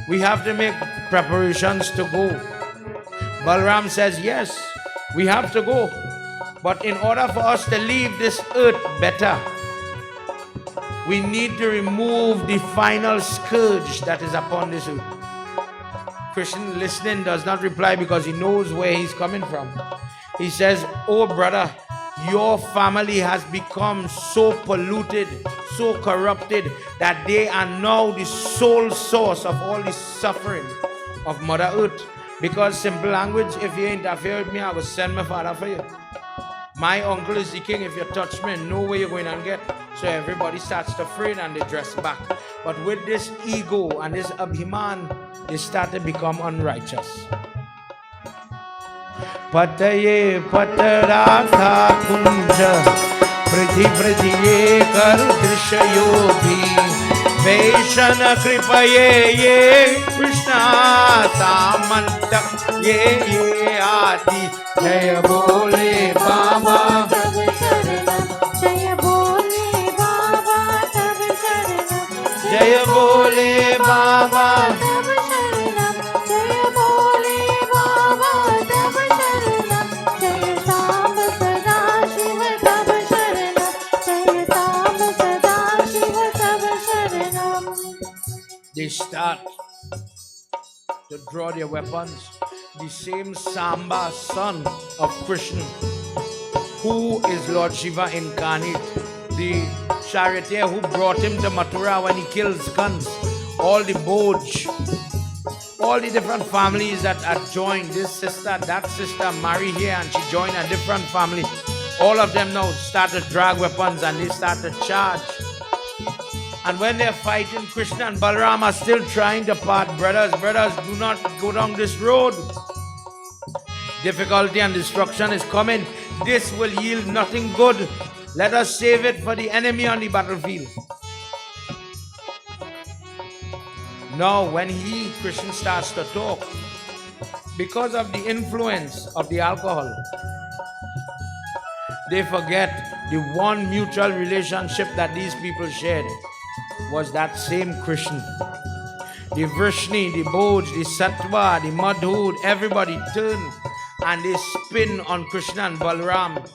we have to make preparations to go. Balaram says, yes, we have to go. But in order for us to leave this earth better, we need to remove the final scourge that is upon this earth. Krishna, listening, does not reply because he knows where he's coming from. He says, oh brother, your family has become so polluted, so corrupted, that they are now the sole source of all the suffering of Mother Earth. Because simple language, if you interfere with me, I will send my father for you. My uncle is the king. If you touch me, know where you're going and get. So everybody starts to afraid and they dress back. But with this ego and this abhiman, they start to become unrighteous. Pataye pataraka kunja Pridhi pridhiye kar drishya yogi Vaishana kripaye ye Krishna samantak ye adi Jaya bole Baba तब शरणम जय बोले बाबा तब शरणम Jaya bole Baba तब शरणम जय बोले बाबा तब शरणम जय सांब सदा शिव तब शरणम जय सांब सदा शिव तब शरणम They start to draw their weapons. The same Samba, son of Krishna, who is Lord Shiva incarnate, the charioteer who brought him to Mathura when he kills Kans, all the Boj, all the different families that are joined, this sister, that sister marry here and she joined a different family. All of them now start to drag weapons and they start to charge. And when they're fighting, Krishna and Balaram are still trying to part. Brothers, do not go down this road. Difficulty and destruction is coming. This will yield nothing good. Let us save it for the enemy on the battlefield. Now, when Krishna starts to talk, because of the influence of the alcohol, they forget the one mutual relationship that these people shared was that same Krishna. The Vrishni, the Boj, the Sattva, the Madhur, everybody turn and they spin on Krishna and Balaram.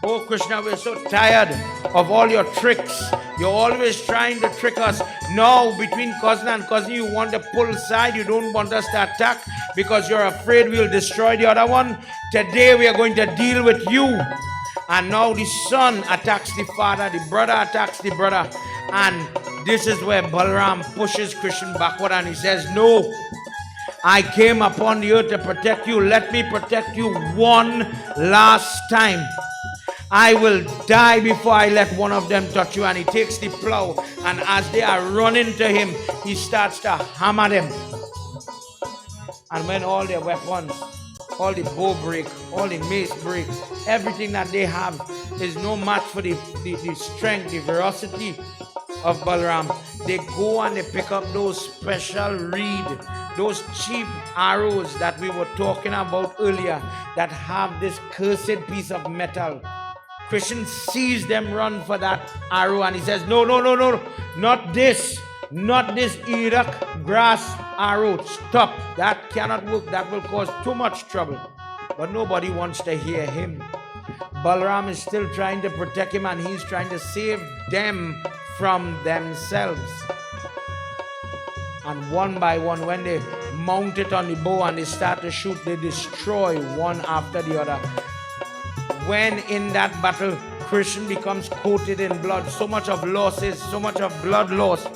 Oh Krishna, we're so tired of all your tricks. You're always trying to trick us. Now, between cousin and cousin, you want to pull aside. You don't want us to attack because you're afraid we'll destroy the other one. Today, we are going to deal with you. And now the son attacks the father, the brother attacks the brother. And this is where Balaram pushes Krishna backward and he says, no, I came upon the earth to protect you. Let me protect you one last time. I will die before I let one of them touch you. And he takes the plow, and as they are running to him, he starts to hammer them. And when all their weapons, all the bow break, all the mace break, everything that they have is no match for the strength, the ferocity of Balaram. They go and they pick up those special reed, those cheap arrows that we were talking about earlier that have this cursed piece of metal. Krishna sees them run for that arrow and he says, no, not this Iraq grass arrow, stop. That cannot work. That will cause too much trouble. But nobody wants to hear him. Balaram is still trying to protect him, and he's trying to save them from themselves. And one by one, when they mount it on the bow and they start to shoot, they destroy one after the other. When in that battle, Krishna becomes coated in blood, so much of losses, so much of blood loss.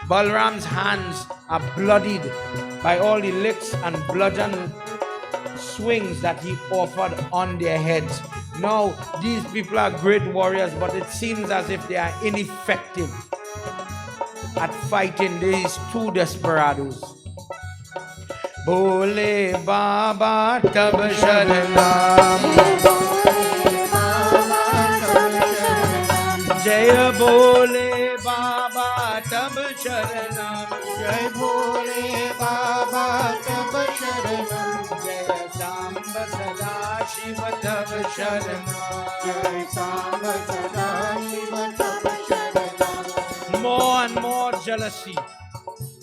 Balaram's hands are bloodied by all the licks and bludgeon swings that he offered on their heads. Now, these people are great warriors, but it seems as if they are ineffective at fighting these two desperados. Bole Baba Tab Sharanam, Jaya Bole Baba Tab Sharanam, Jai Bhole Baba Tab Sharanam, Jaya Samba Sada Shiva Tab Sharanam. Jai Samba Sada Shiva Tab Sharanam. More and more jealousy,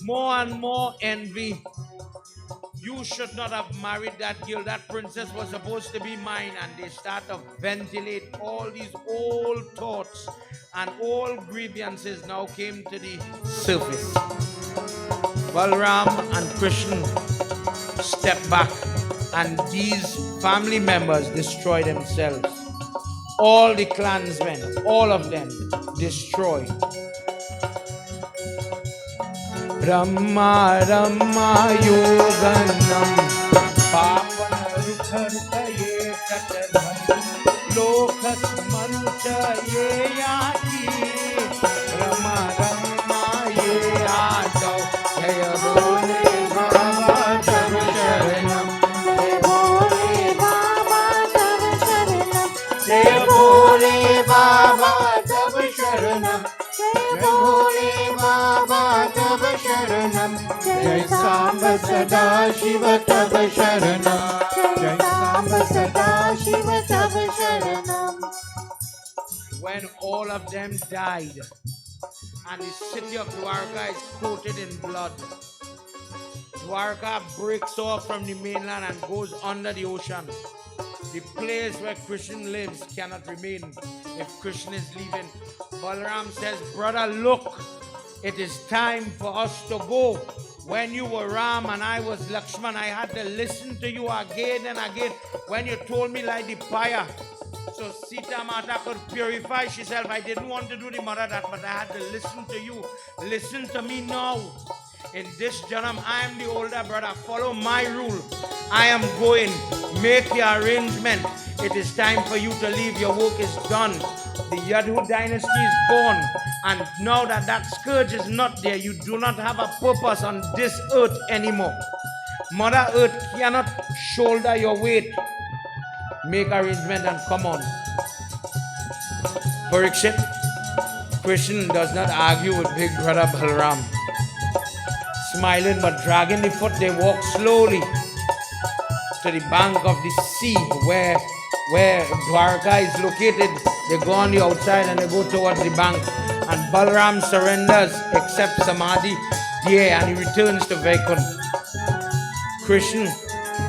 more and more envy. You should not have married that girl. That princess was supposed to be mine. And they start to ventilate all these old thoughts, and all grievances now came to the surface. Balaram and Krishna step back, and these family members destroy themselves. All the clansmen, all of them destroyed. Rama Rama Yoganam Pavan Rukhartaye Katanam Lokas Manuchaye Yati Rama Rama Ye Atav Jaya Bole Baba Tav Sharanam Jai Bhole Baba Tab Sharanam, Jai Bhole Baba Tab Sharanam, Jai Samba Sada Shiva Tab Sharanam, Jai Samba Sada Shiva Tab Sharanam. When all of them died and the city of Dwarka is coated in blood, Dwarka breaks off from the mainland and goes under the ocean. The place where Krishna lives cannot remain if Krishna is leaving. Balaram says, brother, look, it is time for us to go. When you were Ram and I was Lakshman, I had to listen to you again and again. When you told me like the fire, so Sita Mata could purify herself. I didn't want to do the mother that, but I had to listen to you. Listen to me now. In this janam, I am the older brother. Follow my rule. I am going. Make the arrangement. It is time for you to leave. Your work is done. The Yadu dynasty is born. And now that that scourge is not there, you do not have a purpose on this earth anymore. Mother Earth cannot shoulder your weight. Make arrangement and come on. Parikshit, Krishna does not argue with big brother Balaram. Smiling but dragging the foot, they walk slowly to the bank of the sea where Dwarka is located. They go on the outside and they go towards the bank. And Balaram surrenders, accepts Samadhi there, and he returns to Vaikuntha. Krishna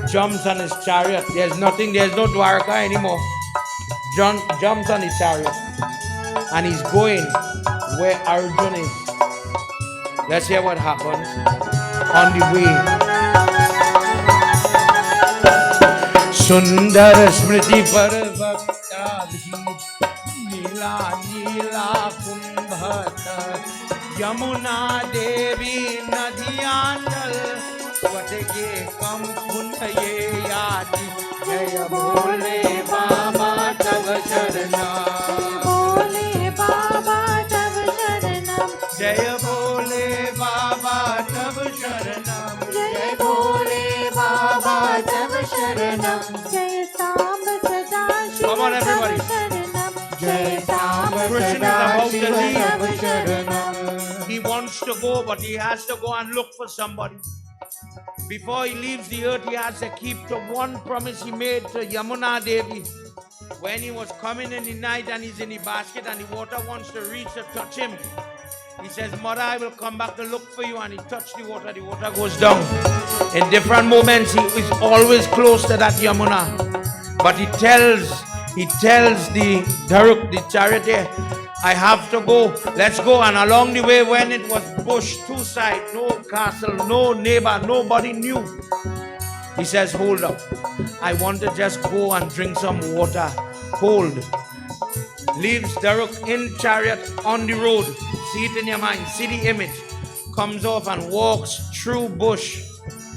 jumps on his chariot. There's no Dwarka anymore. Jumps on his chariot and he's going where Arjuna is. Let's hear what happens on the way. Sundar Smriti Parvata Nila Nila Kumbhata Yamuna Devi Nadiyandal Vatege Kam Punhaye Yati Jaya Bole Baba Tav Sharanam Bhole Baba Tab Sharanam, Jaya Bole Baba Tav Sharanam Jai Bhole Baba Tab Sharanam, Jai Samba Sada Shiva Come on, everybody. Tab Sharanam, Jai Samba Krishna is about Sada to Shiva leave. Tab Sharanam. He wants to go, but he has to go and look for somebody. Before he leaves the earth, he has to keep the one promise he made to Yamuna Devi. When he was coming in the night and he's in the basket and the water wants to reach to touch him, He says, Mother, I will come back to look for you. And he touched the water goes down. In different moments, he is always close to that Yamuna. But he tells the Daruk, the charioteer, I have to go. Let's go. And along the way, when it was bush, two sides, no castle, no neighbor, nobody knew. He says, hold up. I want to just go and drink some water. Hold. Leaves Daruk in chariot on the road. See it in your mind. See the image. Comes off and walks through bush.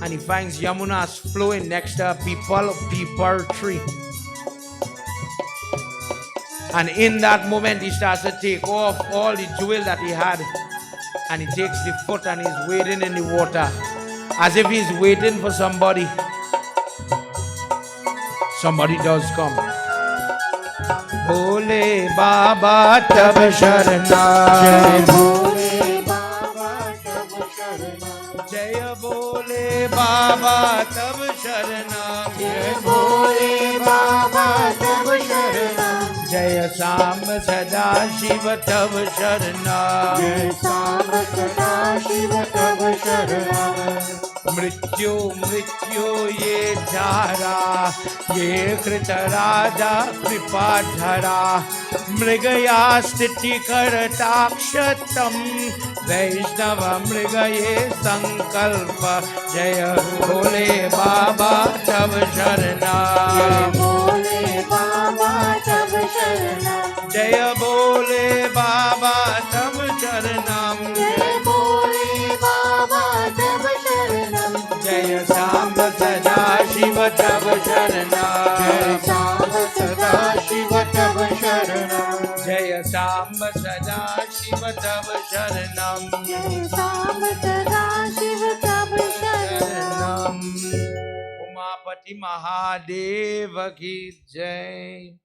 And he finds Yamuna's flowing next to a peepal tree. And in that moment, he starts to take off all the jewel that he had. And he takes the foot and he's wading in the water. As if he's waiting for somebody. Somebody does come. Bole Baba tab sharna. Bole Baba tab sharna. Jaya Bole Baba tab sharna. Jai Bole Baba tab sharna. Jaya Sam Sada Shiva tab sharna. Jai Sam Sada Shiva tab sharna. मृत्यु मृत्यु ये धारा ये कृत राजा कृपा धरा मृगया स्थिति करताक्षतम वैष्णव मृग ये संकल्प जय भोले बाबा तब शरणा भोले बाबा तब शरणा जय भोले बाबा तब शरणम जय भोले बाबा तब शरणम जय सांब सदा शिव तब शरणा जय सांब सदा शिव तब शरणा जय सांब सदा शिव तब शरणम जय सांब सदा शिव तब शरणम उमापति महादेव की जय.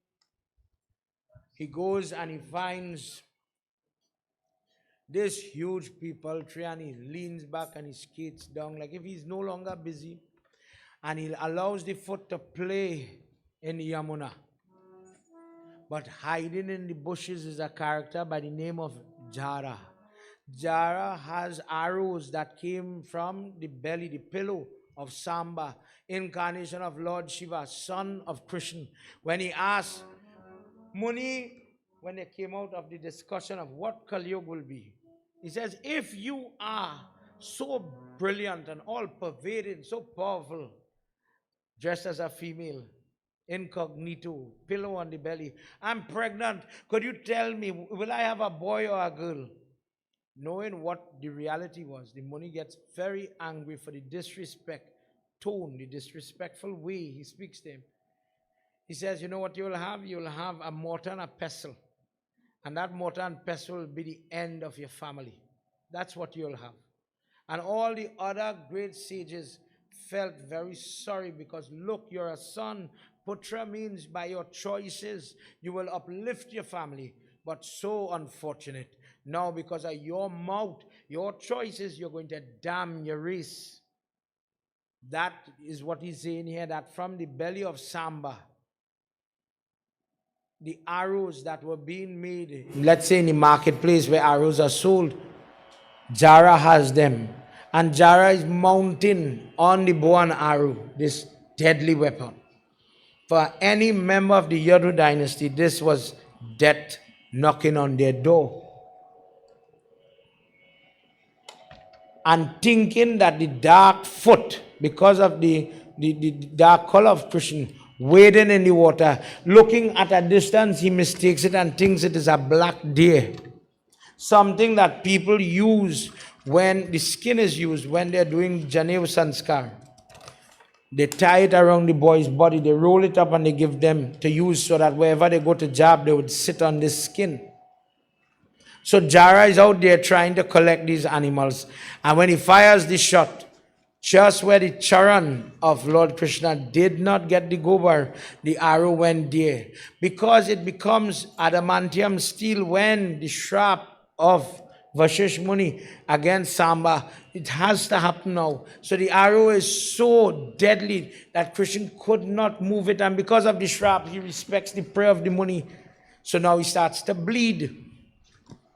He goes and he finds this huge people tree and he leans back and he skates down like if he's no longer busy, and he allows the foot to play in the Yamuna. But hiding in the bushes is a character by the name of Jara. Jara has arrows that came from the belly, the pillow of Samba, incarnation of Lord Shiva, son of Krishna. When he asked Muni, when they came out of the discussion of what Kali Yuga will be, he says, if you are so brilliant and all-pervading, so powerful, dressed as a female, incognito, pillow on the belly, I'm pregnant, could you tell me, will I have a boy or a girl? Knowing what the reality was, the Muni gets very angry for the disrespect tone, the disrespectful way he speaks to him. He says, you know what you will have? You will have a mortar and a pestle. And that mortar and pestle will be the end of your family. That's what you'll have. And all the other great sages felt very sorry because, look, you're a son. Putra means by your choices, you will uplift your family. But so unfortunate. Now, because of your mouth, your choices, you're going to damn your race. That is what he's saying here, that from the belly of Samba, the arrows that were being made, let's say in the marketplace where arrows are sold, Jara has them. And Jara is mounting on the bow and arrow, this deadly weapon. For any member of the Yadu dynasty, this was death knocking on their door. And thinking that the dark foot, because of the dark color of Krishna, wading in the water, looking at a distance, he mistakes it and thinks it is a black deer. Something that people use when the skin is used, when they're doing Janev Sanskar. They tie it around the boy's body, they roll it up and they give them to use so that wherever they go to jab, they would sit on this skin. So Jara is out there trying to collect these animals. And when he fires the shot, just where the charan of Lord Krishna did not get the gobar, the arrow went there. Because it becomes adamantium steel when the shrap of Vashish Muni against Samba, it has to happen now. So the arrow is so deadly that Krishna could not move it. And because of the shrap, he respects the prayer of the Muni. So now he starts to bleed.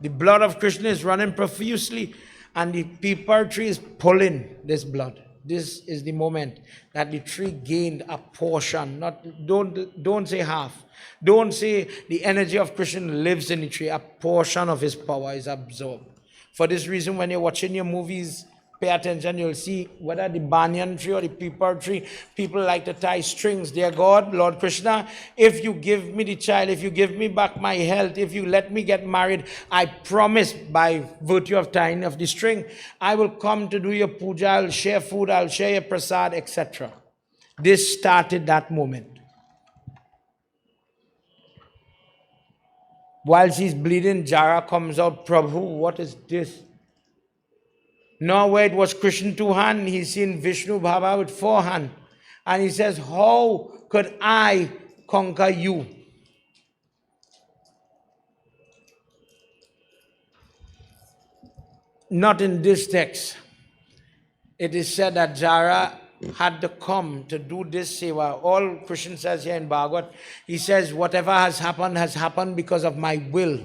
The blood of Krishna is running profusely, and the peepal tree is pulling this blood. This is the moment that the tree gained a portion. Don't say half. Don't say the energy of Krishna lives in the tree. A portion of his power is absorbed. For this reason, when you're watching your movies, pay attention, you'll see whether the banyan tree or the peepal tree, people like to tie strings. Dear God, Lord Krishna, if you give me the child, if you give me back my health, if you let me get married, I promise by virtue of tying of the string, I will come to do your puja, I'll share food, I'll share your prasad, etc. This started that moment. While she's bleeding, Jara comes out, Prabhu, what is this? Now where it was Krishna 2 hands, he's seen Vishnu Baba with 4 hands. And he says, how could I conquer you? Not in this text. It is said that Jara had to come to do this seva. All Krishna says here in Bhagwat, he says, whatever has happened because of my will.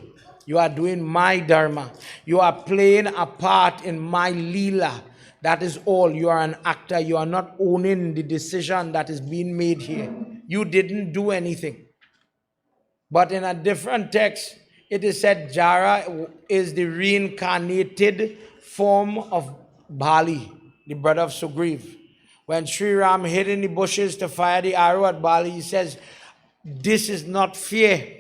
You are doing my dharma. You are playing a part in my leela. That is all. You are an actor. You are not owning the decision that is being made here. You didn't do anything. But in a different text, it is said Jara is the reincarnated form of Bali, the brother of Sugriv. When Sri Ram hid in the bushes to fire the arrow at Bali, he says, this is not fear.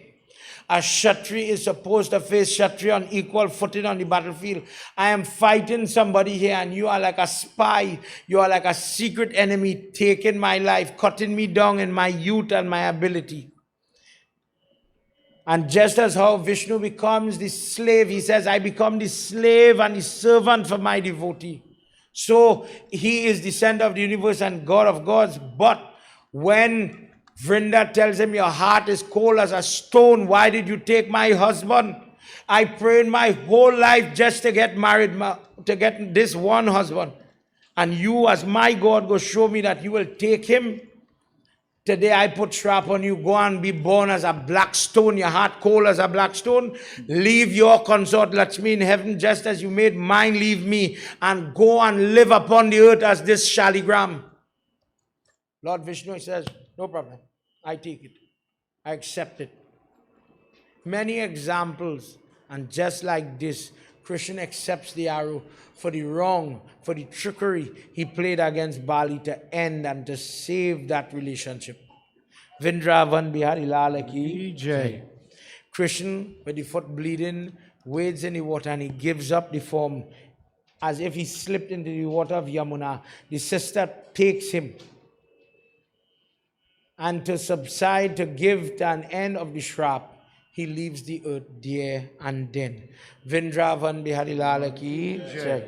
A Kshatri is supposed to face Kshatri on equal footing on the battlefield. I am fighting somebody here and you are like a spy. You are like a secret enemy taking my life, cutting me down in my youth and my ability. And just as how Vishnu becomes the slave, he says, I become the slave and the servant for my devotee. So he is the center of the universe and God of gods. But when Vrinda tells him, your heart is cold as a stone, why did you take my husband? I prayed my whole life just to get married, to get this one husband. And you as my God go show me that you will take him. Today I put strap on you, go and be born as a black stone, your heart cold as a black stone. Leave your consort Lakshmi in heaven just as you made mine leave me, and go and live upon the earth as this Shaligram. Lord Vishnu says, no problem. I take it. I accept it. Many examples, and just like this, Krishna accepts the arrow for the wrong, for the trickery he played against Bali to end and to save that relationship. Vrindavan Bihari Lal ki Jai. Krishna, with the foot bleeding, wades in the water and he gives up the form as if he slipped into the water of Yamuna. The sister takes him. And to subside, to give to an end of the shrap, he leaves the earth there and then. Vrindavan Bihari Lal ki Jai.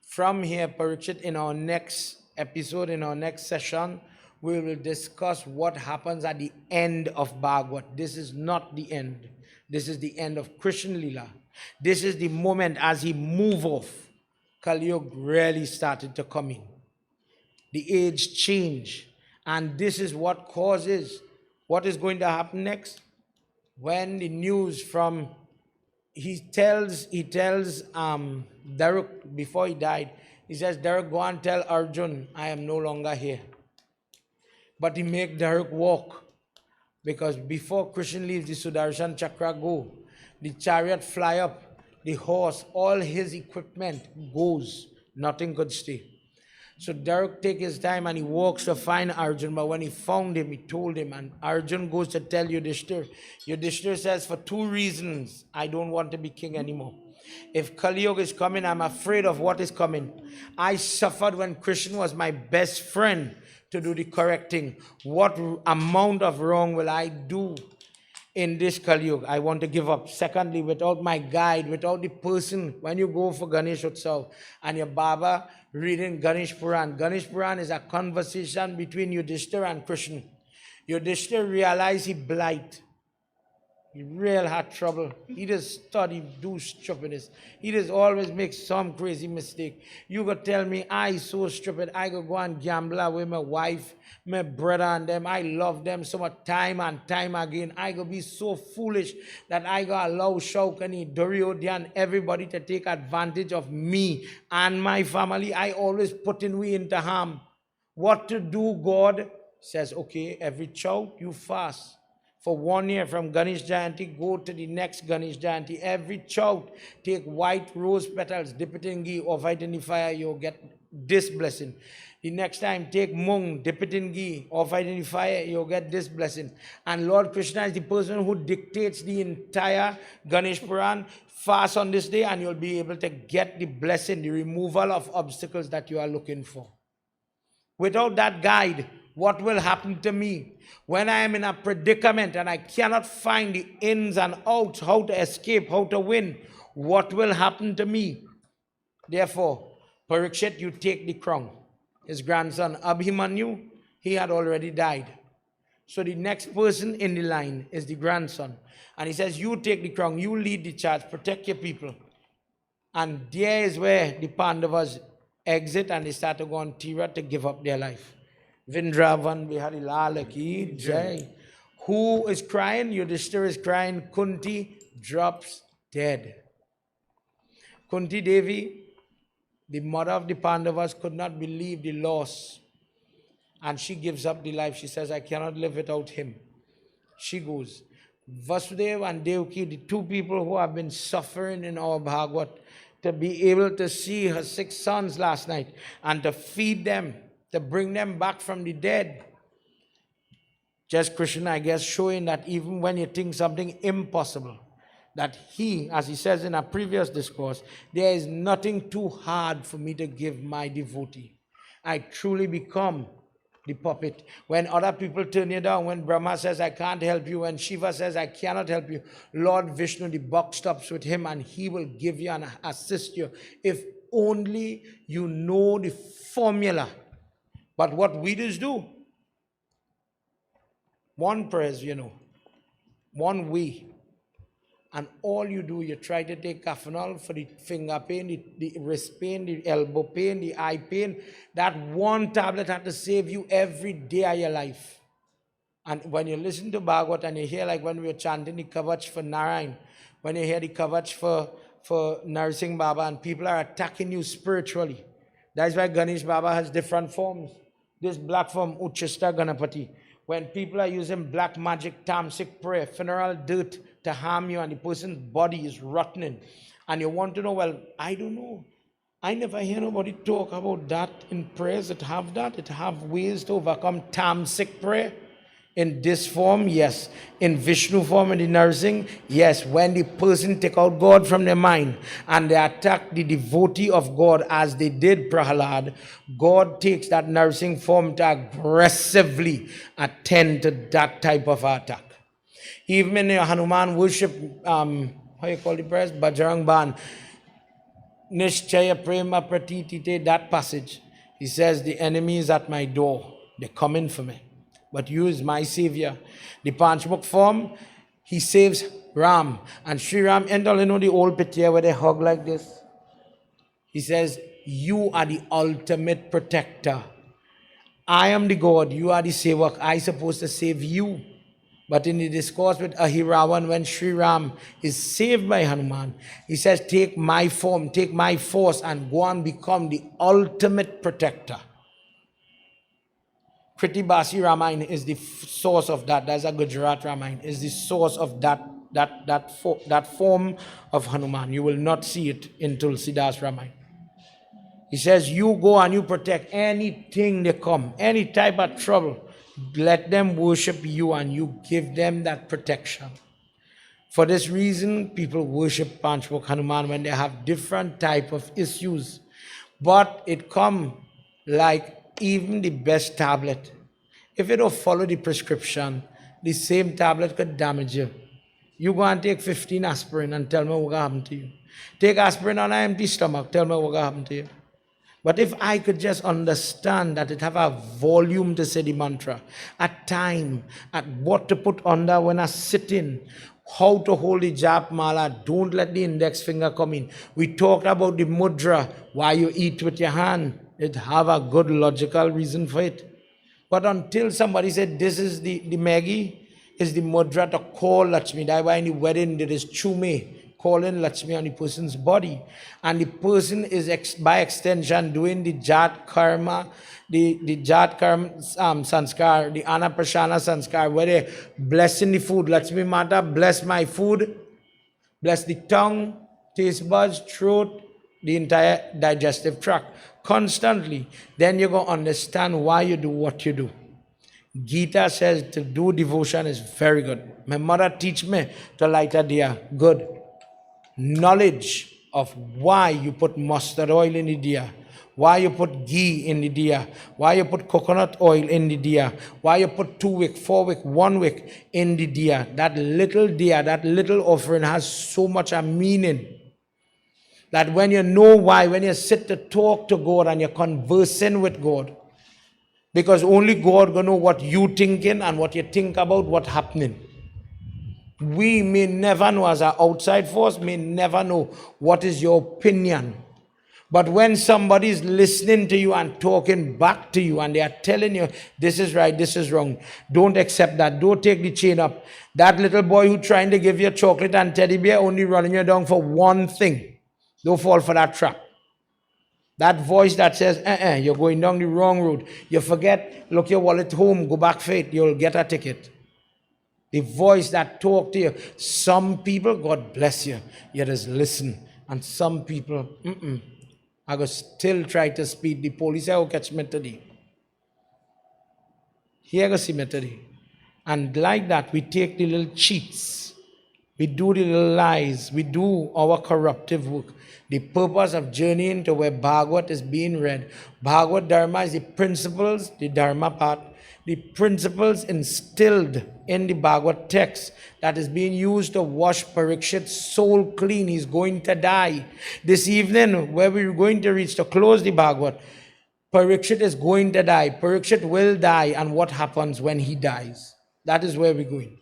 From here, Parikshit, in our next episode, in our next session, we will discuss what happens at the end of Bhagwat. This is not the end. This is the end of Krishna Lila. This is the moment as he moved off. Kali Yuga really started to come in. The age changed. And this is what causes what is going to happen next. When the news from, he tells Daruk before he died, he says, Daruk, go and tell Arjun, I am no longer here. But he make Daruk walk. Because before Krishna leaves, the Sudarshan Chakra go, the chariot fly up, the horse, all his equipment goes. Nothing could stay. So Daruk take his time and he walks to find Arjun. But when he found him, he told him, and Arjun goes to tell Yudhishthir. Yudhishthir says, for 2 reasons, I don't want to be king anymore. If Kali Yuga is coming, I'm afraid of what is coming. I suffered when Krishna was my best friend to do the correct thing. What amount of wrong will I do in this Kali Yuga? I want to give up. Secondly, without my guide, without the person, when you go for Ganesh Utsav and your Baba reading Ganesh Puran. Ganesh Puran is a conversation between Yudhishthir and Krishna. Yudhishthir realized he blight. He real had trouble. He just study, do stupidness. He just always make some crazy mistake. You go tell me I so stupid, I go and gamble with my wife, my brother and them. I love them so much time and time again. I go be so foolish that I go allow Shaukani, Doriodi and everybody to take advantage of me and my family. I always putting we into harm. What to do, God says, okay, every child you fast. For 1 year from Ganesh Jayanti, go to the next Ganesh Jayanti. Every child take white rose petals, dip it in ghee, or it in the fire, you'll get this blessing. The next time, take mung, dip it in ghee, or it in the fire, you'll get this blessing. And Lord Krishna is the person who dictates the entire Ganesh Puran. Fast on this day, and you'll be able to get the blessing, the removal of obstacles that you are looking for. Without that guide, what will happen to me when I am in a predicament and I cannot find the ins and outs, how to escape, how to win? What will happen to me? Therefore, Parikshit, you take the crown. His grandson Abhimanyu, he had already died. So the next person in the line is the grandson. And he says, you take the crown, you lead the charge, protect your people. And there is where the Pandavas exit and they start to go on Tira to give up their life. Vindravan Bihari Lal Ki Jai. Who is crying? Yudhishthira is crying. Kunti drops dead. Kunti Devi, the mother of the Pandavas, could not believe the loss. And she gives up the life. She says, I cannot live without him. She goes. Vasudeva and Devaki, the two people who have been suffering in our Bhagwat, to be able to see her 6 sons last night and to feed them, to bring them back from the dead. Just Krishna, I guess, showing that even when you think something impossible, that he, as he says in a previous discourse, there is nothing too hard for me to give my devotee. I truly become the puppet. When other people turn you down, when Brahma says, I can't help you, when Shiva says, I cannot help you, Lord Vishnu, the buck stops with him and he will give you and assist you. If only you know the formula. But what we just do, one prayers, one way. And all you do, you try to take Kafanol for the finger pain, the wrist pain, the elbow pain, the eye pain. That one tablet had to save you every day of your life. And when you listen to Bhagwat and you hear, like when we were chanting the Kavach for Narayan, when you hear the Kavach for Narsingh Baba and people are attacking you spiritually. That's why Ganesh Baba has different forms. This black form, Uchista Ganapati. When people are using black magic, tamasic prayer, funeral dirt to harm you and the person's body is rotting. And you want to know, well, I don't know. I never hear nobody talk about that in prayers. It have that. It have ways to overcome tamasic prayer. In this form, yes. In Vishnu form, in the nursing, yes. When the person take out God from their mind and they attack the devotee of God as they did Prahalad, God takes that nursing form to aggressively attend to that type of attack. Even in Hanuman worship, how you call the prayers? Bajrang Ban. Nishchaya Prema Pratitite, that passage. He says, the enemy is at my door. They're coming for me. But you is my savior. The Panchmukh form, he saves Ram. And Sri Ram, and all the old picture where they hug like this. He says, you are the ultimate protector. I am the God, you are the Sevak. I supposed to save you. But in the discourse with Ahiravan, when Sri Ram is saved by Hanuman, he says, take my form, take my force and go and become the ultimate protector. Kriti Basi Ramayana is the source of that. That's a Gujarat Ramayana. Is the source of that form of Hanuman. You will not see it in Tulsidas Ramayana. He says, you go and you protect anything they come, any type of trouble. Let them worship you and you give them that protection. For this reason, people worship Panchmukh Hanuman when they have different type of issues. But it come like even the best tablet. If you don't follow the prescription, the same tablet could damage you. You go and take 15 aspirin and tell me what will happen to you. Take aspirin on an empty stomach, tell me what will happen to you. But if I could just understand that it have a volume to say the mantra, a time, at what to put under when I sit in, how to hold the jap mala. Don't let the index finger come in. We talked about the mudra, why you eat with your hand. It have a good logical reason for it. But until somebody said, this is the Maggie, is the mudra to call Lakshmi. That's why in the wedding there is chume, calling Lakshmi on the person's body. And the person is by extension doing the jat karma, the jat karma sanskar, the anaprashana sanskar, where they blessing the food. Lakshmi Mata, bless my food, bless the tongue, taste buds, throat, the entire digestive tract. Constantly, then you're going to understand why you do what you do. Gita says to do devotion is very good. My mother teach me to light a diya. Good. Knowledge of why you put mustard oil in the diya, why you put ghee in the diya, why you put coconut oil in the diya, why you put 2 wick, 4 wick, 1 wick in the diya. That little offering has so much a meaning. That when you know why, when you sit to talk to God and you're conversing with God, because only God gonna know what you thinking and what you think about what happening. We may never know, as an outside force, may never know what is your opinion. But when somebody is listening to you and talking back to you and they are telling you, this is right, this is wrong, don't accept that, don't take the chain up. That little boy who trying to give you chocolate and teddy bear only running you down for one thing. Don't fall for that trap. That voice that says, you're going down the wrong road. You forget, look your wallet home, go back faith, you'll get a ticket. The voice that talk to you. Some people, God bless you, you just listen. And some people, I go still try to speed. The police will catch me today. Here go see me today. And like that, we take the little cheats. We do the little lies. We do our corruptive work. The purpose of journeying to where Bhagwat is being read. Bhagwat Dharma is the principles, the Dharma part, the principles instilled in the Bhagwat text that is being used to wash Parikshit's soul clean. He's going to die. This evening, where we're going to reach to close the Bhagwat, Parikshit is going to die. Parikshit will die, and what happens when he dies? That is where we're going.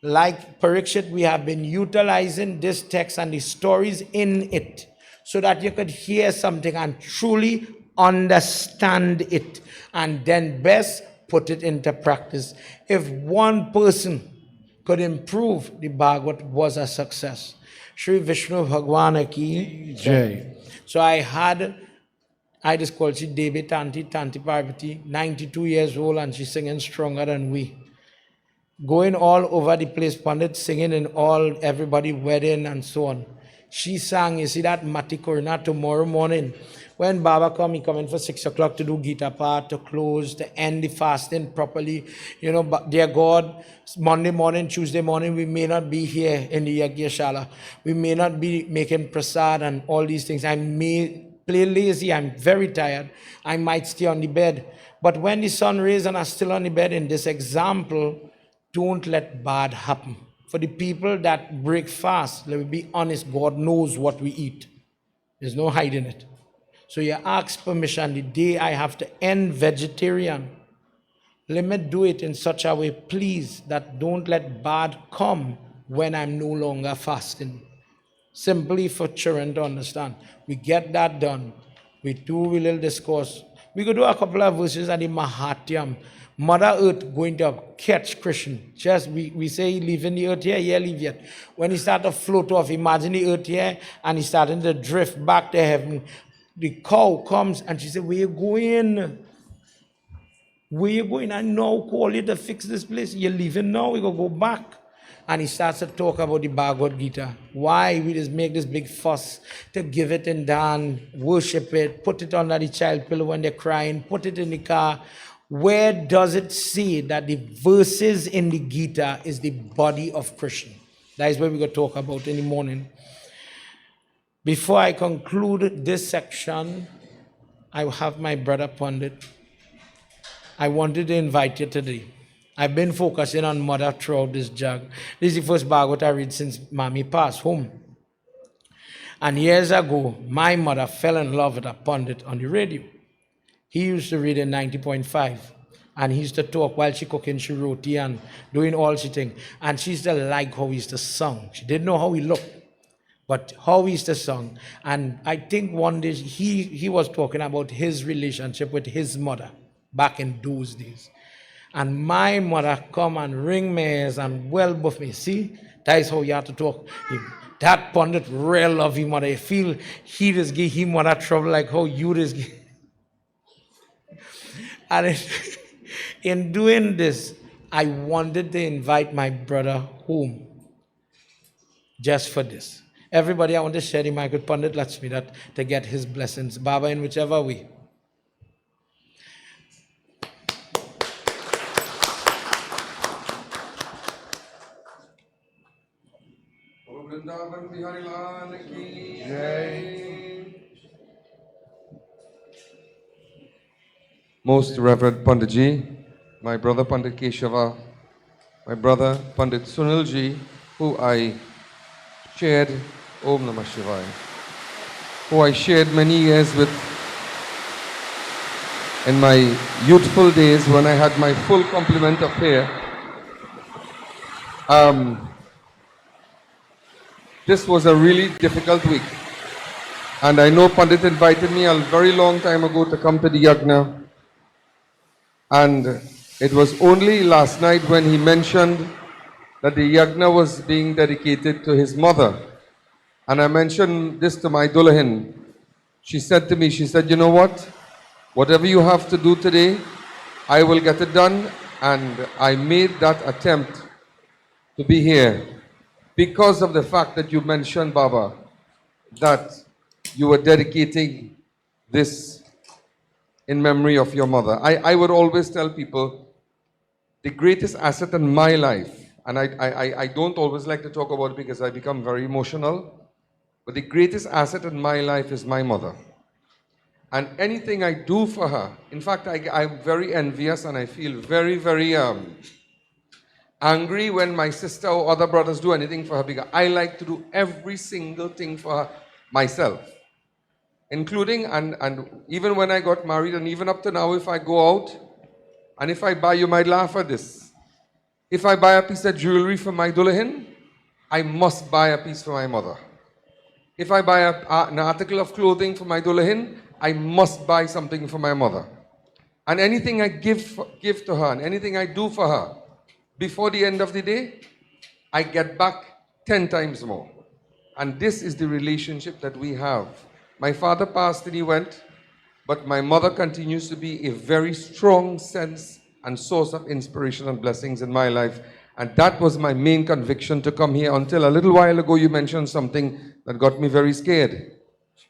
Like Parikshit, we have been utilizing this text and the stories in it so that you could hear something and truly understand it and then best put it into practice. If one person could improve, the Bhagavad was a success. Shri Vishnu Bhagwan ki Jai. So I just called she Devi Tanti Parvati, 92 years old, and she's singing stronger than we. Going all over the place, Pandit singing in everybody wedding and so on. She sang, you see that Mati Korna tomorrow morning. When Baba come, he come in for 6 o'clock to do Gita part, to close, to end the fasting properly. You know, but dear God, Monday morning, Tuesday morning, we may not be here in the Yagna Shala. We may not be making prasad and all these things. I may play lazy, I'm very tired. I might stay on the bed. But when the sun rays and I'm still on the bed in this example, don't let bad happen. For the people that break fast, let me be honest, God knows what we eat. There's no hiding it. So you ask permission the day I have to end vegetarian. Let me do it in such a way, please, that don't let bad come when I'm no longer fasting. Simply for children to understand. We get that done. We do a little discourse. We could do a couple of verses at the Mahatyam. Mother Earth going to catch Christian. Just we say leaving the earth here, yeah, leave yet. When he start to float off, imagine the earth here, and he's starting to drift back to heaven. The cow comes and she said, where you going? Where you going? I now call you to fix this place. You're leaving now, we go back. And he starts to talk about the Bhagavad Gita. Why we just make this big fuss to give it and down, worship it, put it under the child pillow when they're crying, put it in the car. Where does it say that the verses in the Gita is the body of Krishna? That is what we're going to talk about in the morning. Before I conclude this section, I have my brother Pandit. I wanted to invite you today. I've been focusing on mother throughout this jug. This is the first Bhagwat I read since Mommy passed home. And years ago, my mother fell in love with a Pandit on the radio. He used to read in 90.5. And he used to talk while she cooking she roti and doing all she thing. And she used to like how he used to sing. She didn't know how he looked, but how he used to sing. And I think one day he was talking about his relationship with his mother back in those days. And my mother come and ring me ears and well buff me. See, that is how you have to talk. That pundit real love him mother. You feel he just give him mother trouble like how you just give. And in doing this, I wanted to invite my brother home just for this. Everybody, I want to share the mic with Pandit Lakshmi that to get his blessings. Baba, in whichever way. Most Reverend Panditji, my brother Pandit Keshava, my brother Pandit Sunilji, who I shared, Om Namah Shivaya, who I shared many years with in my youthful days when I had my full complement of hair. This was a really difficult week. And I know Pandit invited me a very long time ago to come to the Yagna. And it was only last night when he mentioned that the Yagna was being dedicated to his mother. And I mentioned this to my Dulahin. She said to me, she said, you know what? Whatever you have to do today, I will get it done. And I made that attempt to be here because of the fact that you mentioned, Baba, that you were dedicating this in memory of your mother. I would always tell people the greatest asset in my life, and I don't always like to talk about it because I become very emotional, but the greatest asset in my life is my mother. And anything I do for her, in fact, I'm very envious and I feel very, very angry when my sister or other brothers do anything for her because I like to do every single thing for her myself. Including, and even when I got married, and even up to now, if I go out, and if I buy, you might laugh at this. If I buy a piece of jewelry for my Dulahin, I must buy a piece for my mother. If I buy an article of clothing for my Dulahin, I must buy something for my mother. And anything I give to her, and anything I do for her, before the end of the day, I get back 10 times more. And this is the relationship that we have. My father passed and he went, but my mother continues to be a very strong sense and source of inspiration and blessings in my life. And that was my main conviction to come here until a little while ago you mentioned something that got me very scared.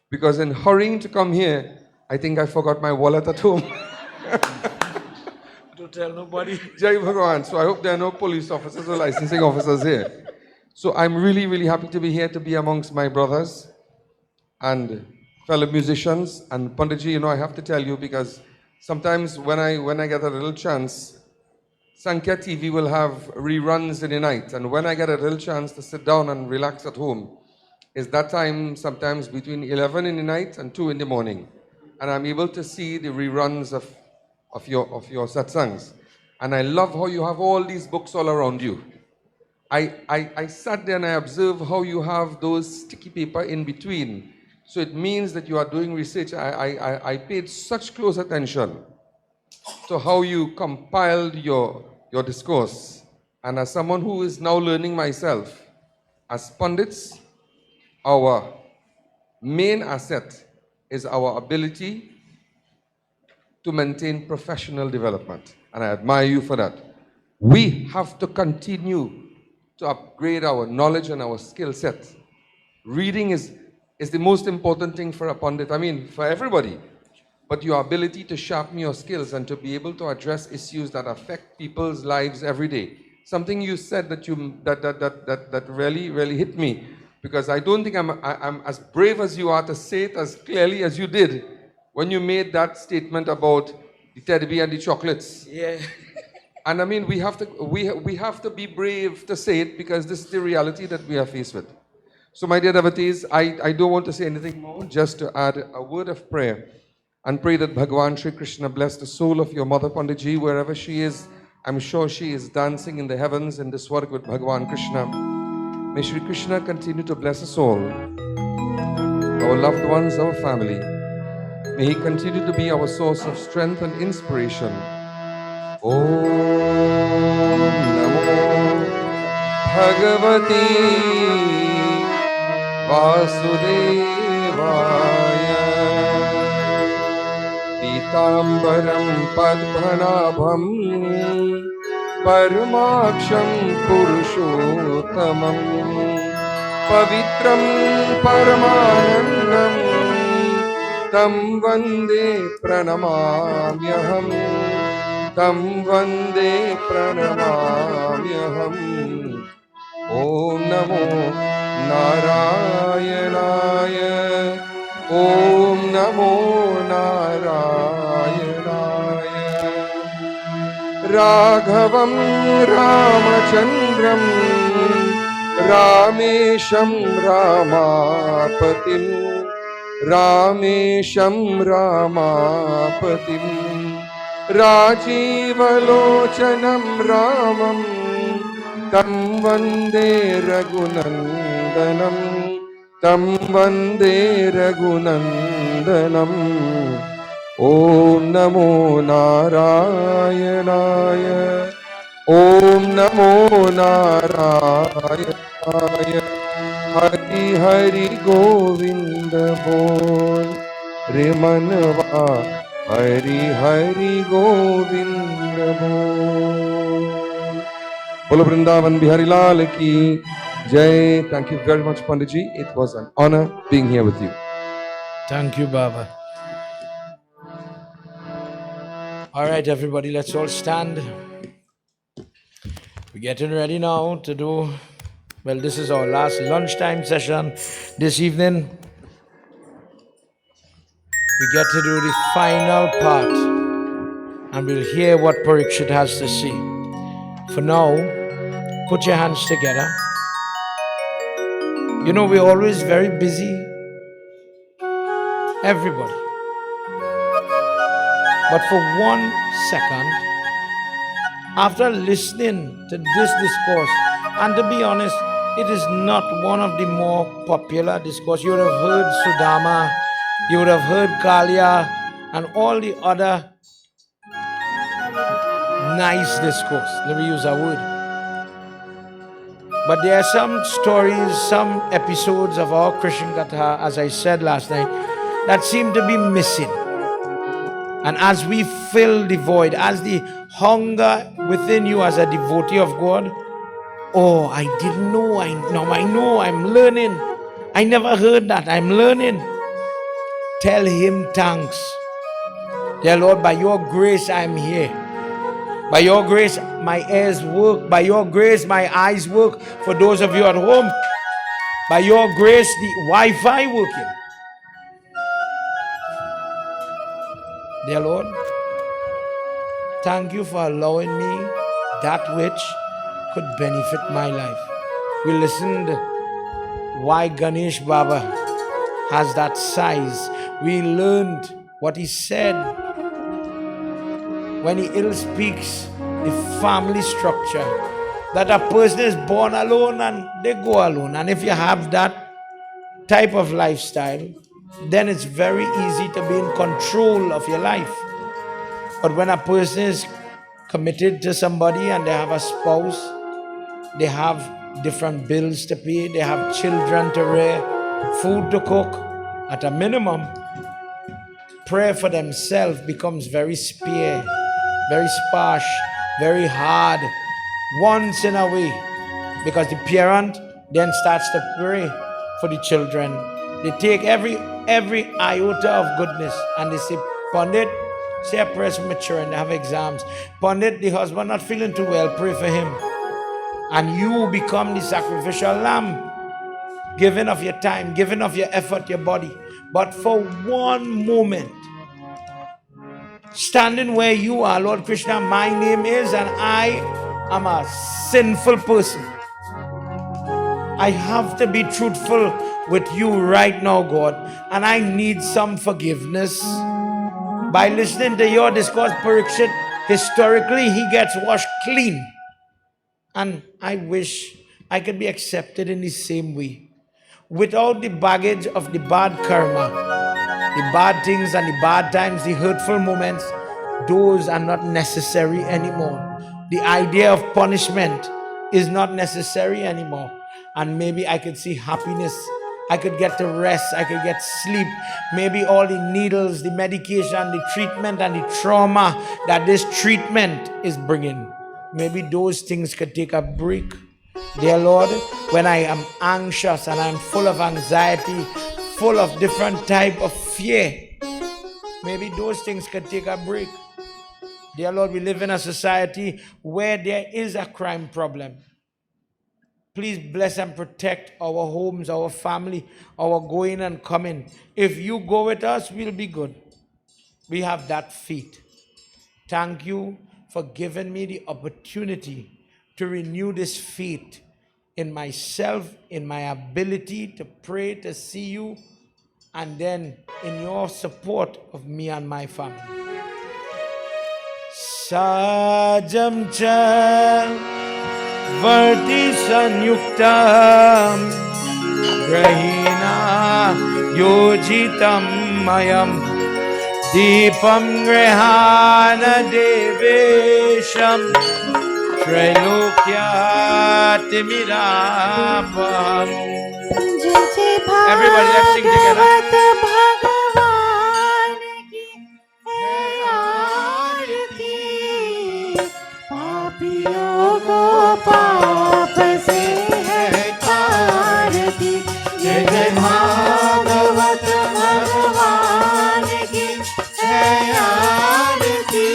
Because in hurrying to come here, I think I forgot my wallet at home. Don't tell nobody. Jai Bhagwan. So I hope there are no police officers or licensing officers here. So I'm really, really happy to be here, to be amongst my brothers and fellow musicians. And Panditji, you know, I have to tell you, because sometimes when I get a little chance, Sankhya TV will have reruns in the night. And when I get a little chance to sit down and relax at home, is that time sometimes between 11 in the night and 2 in the morning. And I'm able to see the reruns of your satsangs. And I love how you have all these books all around you. I sat there and I observed how you have those sticky paper in between. So it means that you are doing research. I paid such close attention to how you compiled your discourse. And as someone who is now learning myself, as Pandits, our main asset is our ability to maintain professional development. And I admire you for that. We have to continue to upgrade our knowledge and our skill set. Reading is the most important thing for a Pandit, I mean, for everybody. But your ability to sharpen your skills and to be able to address issues that affect people's lives every day. Something you said that really, really hit me, because I don't think I'm as brave as you are to say it as clearly as you did when you made that statement about the teddy bear and the chocolates. Yeah. And I mean, we have to be brave to say it, because this is the reality that we are faced with. So my dear devotees, I don't want to say anything more, just to add a word of prayer. and pray that Bhagwan Shri Krishna bless the soul of your mother Panditji wherever she is. I'm sure she is dancing in the heavens in this work with Bhagwan Krishna. May Shri Krishna continue to bless us all, our loved ones, our family. May he continue to be our source of strength and inspiration. Om Namo Bhagavati Vasudevaya. Pitambaram Padmanabham Paramaksham Purushottamam Pavitram Paramanandam Tam Vande Pranamamyaham Tam Vande Pranamamyaham. Om Namo Narayanaya. Om Namo Narayanaya. Raghavam Ramachandram Ramesham Ramapatim Ramesham Ramapatim Rajivalochanam Ramam Tam Vande Raghunandanam Tam Vande Raghunandanam. Om Namo Narayanaya. Om Namo Narayanaya. Hari Hari Govinda Bol Remanva Hari Hari Govinda Bol. Bolo Vrindavan Bihari Lal ki Jai. Thank you very much, Panditji. It was an honor being here with you. Thank you, Baba. All right, everybody, let's all stand. We're getting ready now to do, well, this is our last lunchtime session this evening. We get to do the final part, and we'll hear what Parikshit has to say. For now, put your hands together. You know, we're always very busy, everybody. But for 1 second, after listening to this discourse, and to be honest, it is not one of the more popular discourses. You would have heard Sudama, you would have heard Kalia, and all the other nice discourse. Let me use a word. But there are some stories, some episodes of our Christian Katha, as I said last night, that seem to be missing. And as we fill the void, as the hunger within you as a devotee of God, oh, I didn't know, now I know, I'm learning. I never heard that, I'm learning. Tell him thanks. Dear Lord, by your grace I'm here. By your grace my ears work. By your grace my eyes work. For those of you at home, by your grace the Wi-Fi working. Dear Lord, thank you for allowing me that which could benefit my life. We listened why Ganesh Baba has that size. We learned what he said when he ill speaks the family structure, that a person is born alone and they go alone. And if you have that type of lifestyle, then it's very easy to be in control of your life. But when a person is committed to somebody and they have a spouse, they have different bills to pay, they have children to rear, food to cook, at a minimum, prayer for themselves becomes very sparse, very hard, once in a way, because the parent then starts to pray for the children. They take every iota of goodness and they say, Pandit, say a prayer for my children, they have exams. Pandit, the husband not feeling too well, pray for him. And you become the sacrificial lamb, giving of your time, giving of your effort, your body. But for one moment, standing where you are, Lord Krishna, my name is, and I am a sinful person. I have to be truthful with you right now, God, and I need some forgiveness. By listening to your discourse, Parikshit, historically he gets washed clean. And I wish I could be accepted in the same way. Without the baggage of the bad karma, the bad things and the bad times, the hurtful moments, those are not necessary anymore. The idea of punishment is not necessary anymore. And maybe I could see happiness. I could get to rest. I could get sleep. Maybe all the needles, the medication, the treatment, and the trauma that this treatment is bringing, maybe those things could take a break. Dear Lord, when I am anxious and I'm full of anxiety, full of different type of fear, maybe those things could take a break. Dear Lord, we live in a society where there is a crime problem. Please bless and protect our homes, our family, our going and coming. If you go with us, we'll be good. We have that faith. Thank you for giving me the opportunity to renew this faith in myself, in my ability to pray, to see you, and then in your support of me and my family. Sajam cha varti sanyuktam grahina yojitam mayam Deepam grihana devesham Trailokyatimirapam. Everybody, let's sing together. भगवान की है आरती, पापियों को पाप से है तारती। जय जय भागवत भगवान की है आरती,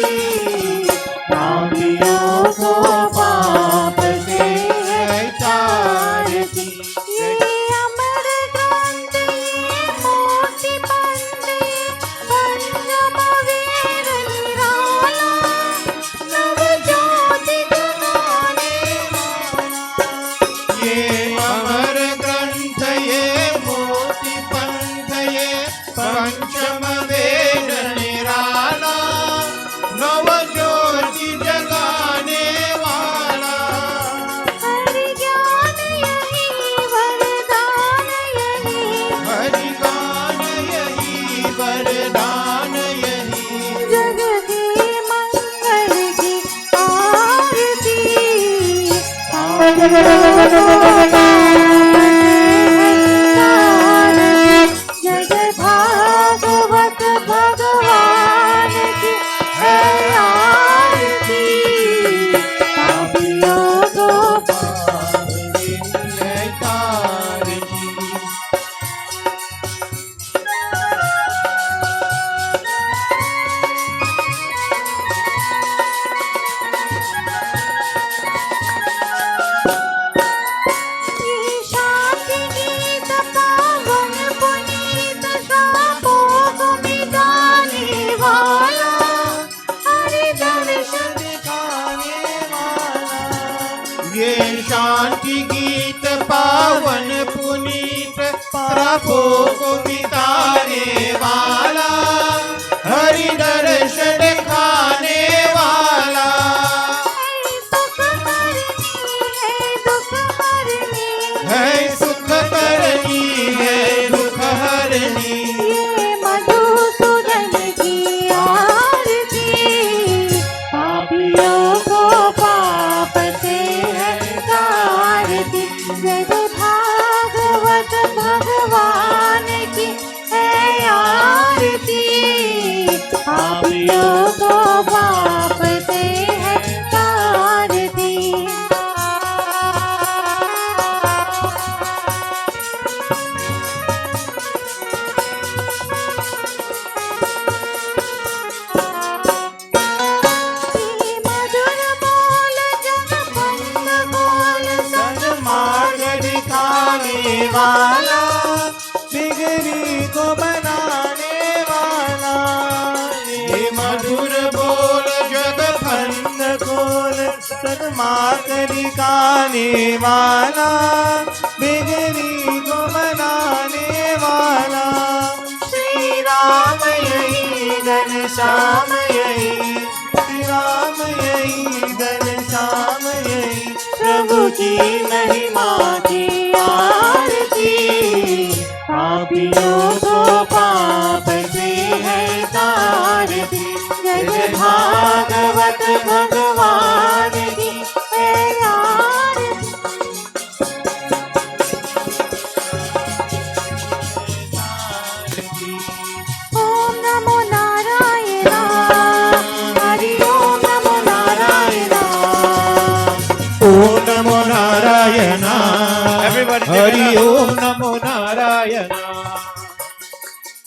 पापियों को पाप से है तारती। ये अमर ग्रंथ, ये मोती बंद, पंचम वेद निराला, नव ज्योति जगाने वाला। ये अमर ग्रंथ, ये मोती पंथ, ये पंचम वेद निराला, नव ज्योति जगाने वाला। हरि ज्ञान यही वरदान यही, हरि गान यही वरदान यही, जग के मंगल की आरती। जय जय भागवत भगवान की है आरती, पापियों को पाप है तारती। ये शांति गीत पावन पुनीत, शापों को मिटाने वाला, हरि दर्शन दिखाने वाला। ये शांति गीत पावन पुनीत, पापों को मिटाने वाला, हरि दर्शन दिखाने वाला। है सुख करनी, है सुख करनी, है दुख हरनी। ये मधुसूदन की आरती, पापियों को पाप से है तारती। जय जय भागवत भगवान की है आरती, पापियों को पाप से है तारती। मधुर बोल जनपन बोल सन्मार्ग दिखाने वाला, बिगड़ी को बनाने वाला। ये मधुर बोल जग फंद खोल, सन्मार्ग दिखाने वाला, बिगड़ी को बनाने वाला। श्री राम यही घनश्याम यही, श्री राम यही, घनश्याम यही, प्रभु की महिमा की आरती। पापियों को पाप से है तारती, जय जय भागवत भगवान की है आरती। ओम नमो नारायण, हरि ओम नमो नारायण। ओम नमो Narayan, Everybody take Hari it up. Om NaMo Narayan.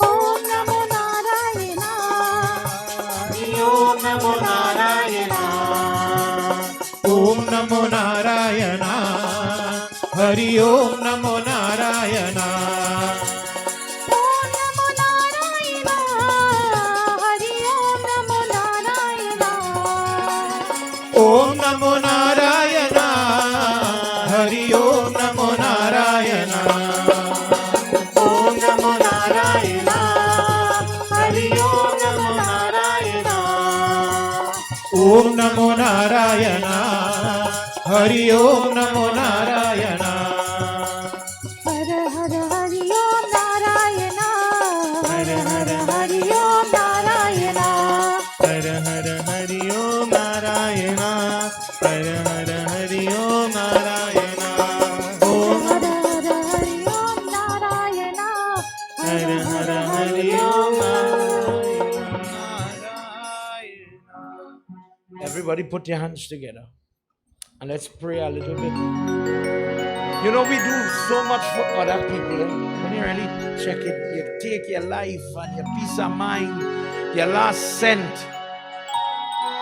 Om NaMo Narayan, Hari Om NaMo Narayan. Om NaMo Narayan, Hari Om NaMo Narayan. Om NaMo Narayan, Hari Om NaMo Narayan. Om NaMo Narayan, Hari Om NaMo Narayan. Om NaMo Narayan, Hari Om NaMo Narayan. Om NaMo Narayan, Hari Om NaMo Narayan. Her her Hari Om Narayan, her her Hari Om Narayan. Her her Hari Om Narayan, her her Hari Om Narayan. Om her her Hari Om Narayan, her her Hari Om Narayan. Everybody put your hands together and let's pray a little bit. You know, we do so much for other people. When you really check it, you take your life and your peace of mind, your last cent,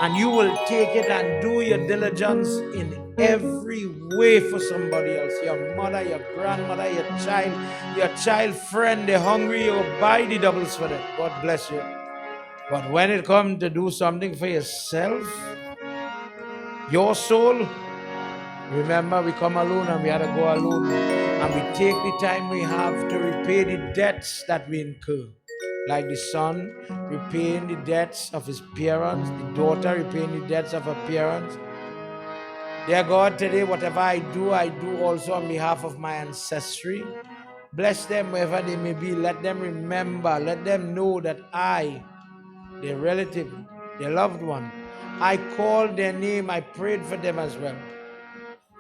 and you will take it and do your diligence in every way for somebody else. Your mother, your grandmother, your child friend, they're hungry, you'll buy the doubles for them. God bless you. But when it comes to do something for yourself, your soul, remember we come alone and we had to go alone. And we take the time we have to repay the debts that we incur. Like the son repaying the debts of his parents, the daughter repaying the debts of her parents. Dear God, today whatever I do also on behalf of my ancestry. Bless them wherever they may be. Let them remember, let them know that I, their relative, their loved one, I called their name, I prayed for them as well.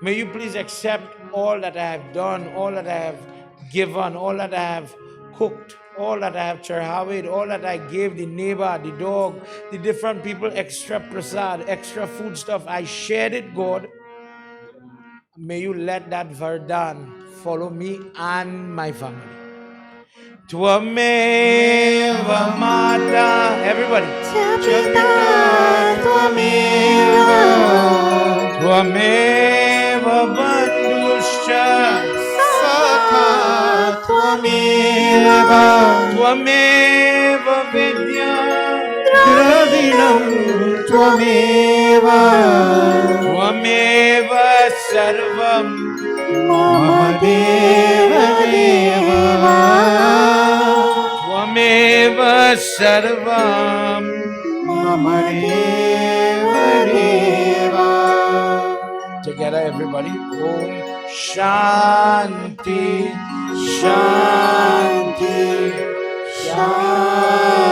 May you please accept all that I have done, all that I have given, all that I have cooked, all that I have charhawed, all that I gave the neighbor, the dog, the different people, extra prasad, extra food stuff. I shared it, God. May you let that Vardhan follow me and my family. Tvameva Mata. Everybody. पिता त्वमेव, Tvameva Bandhuscha. सखा त्वमेव, Tvameva Vidya. द्रविणं त्वमेव, Tvameva Sarvam. मम देव देवा। Tvameva Sarvam. मम देव देवा। Together, everybody. Om Shanti, Shanti, Shanti.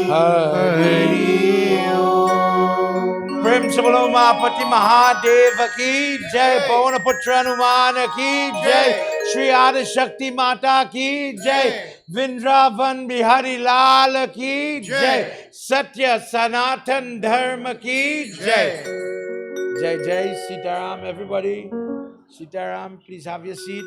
Hari Om. Prem se bolo Mahapati Mahadev ki jai. Pawan Putra Hanuman ki jai. Shri Adi Shakti Mata ki jai. Vrindavan Bihari Lal ki jai. Satya Sanatan Dharma ki jai. Jai Jai Sitaram, everybody. Sitaram, please have your seat.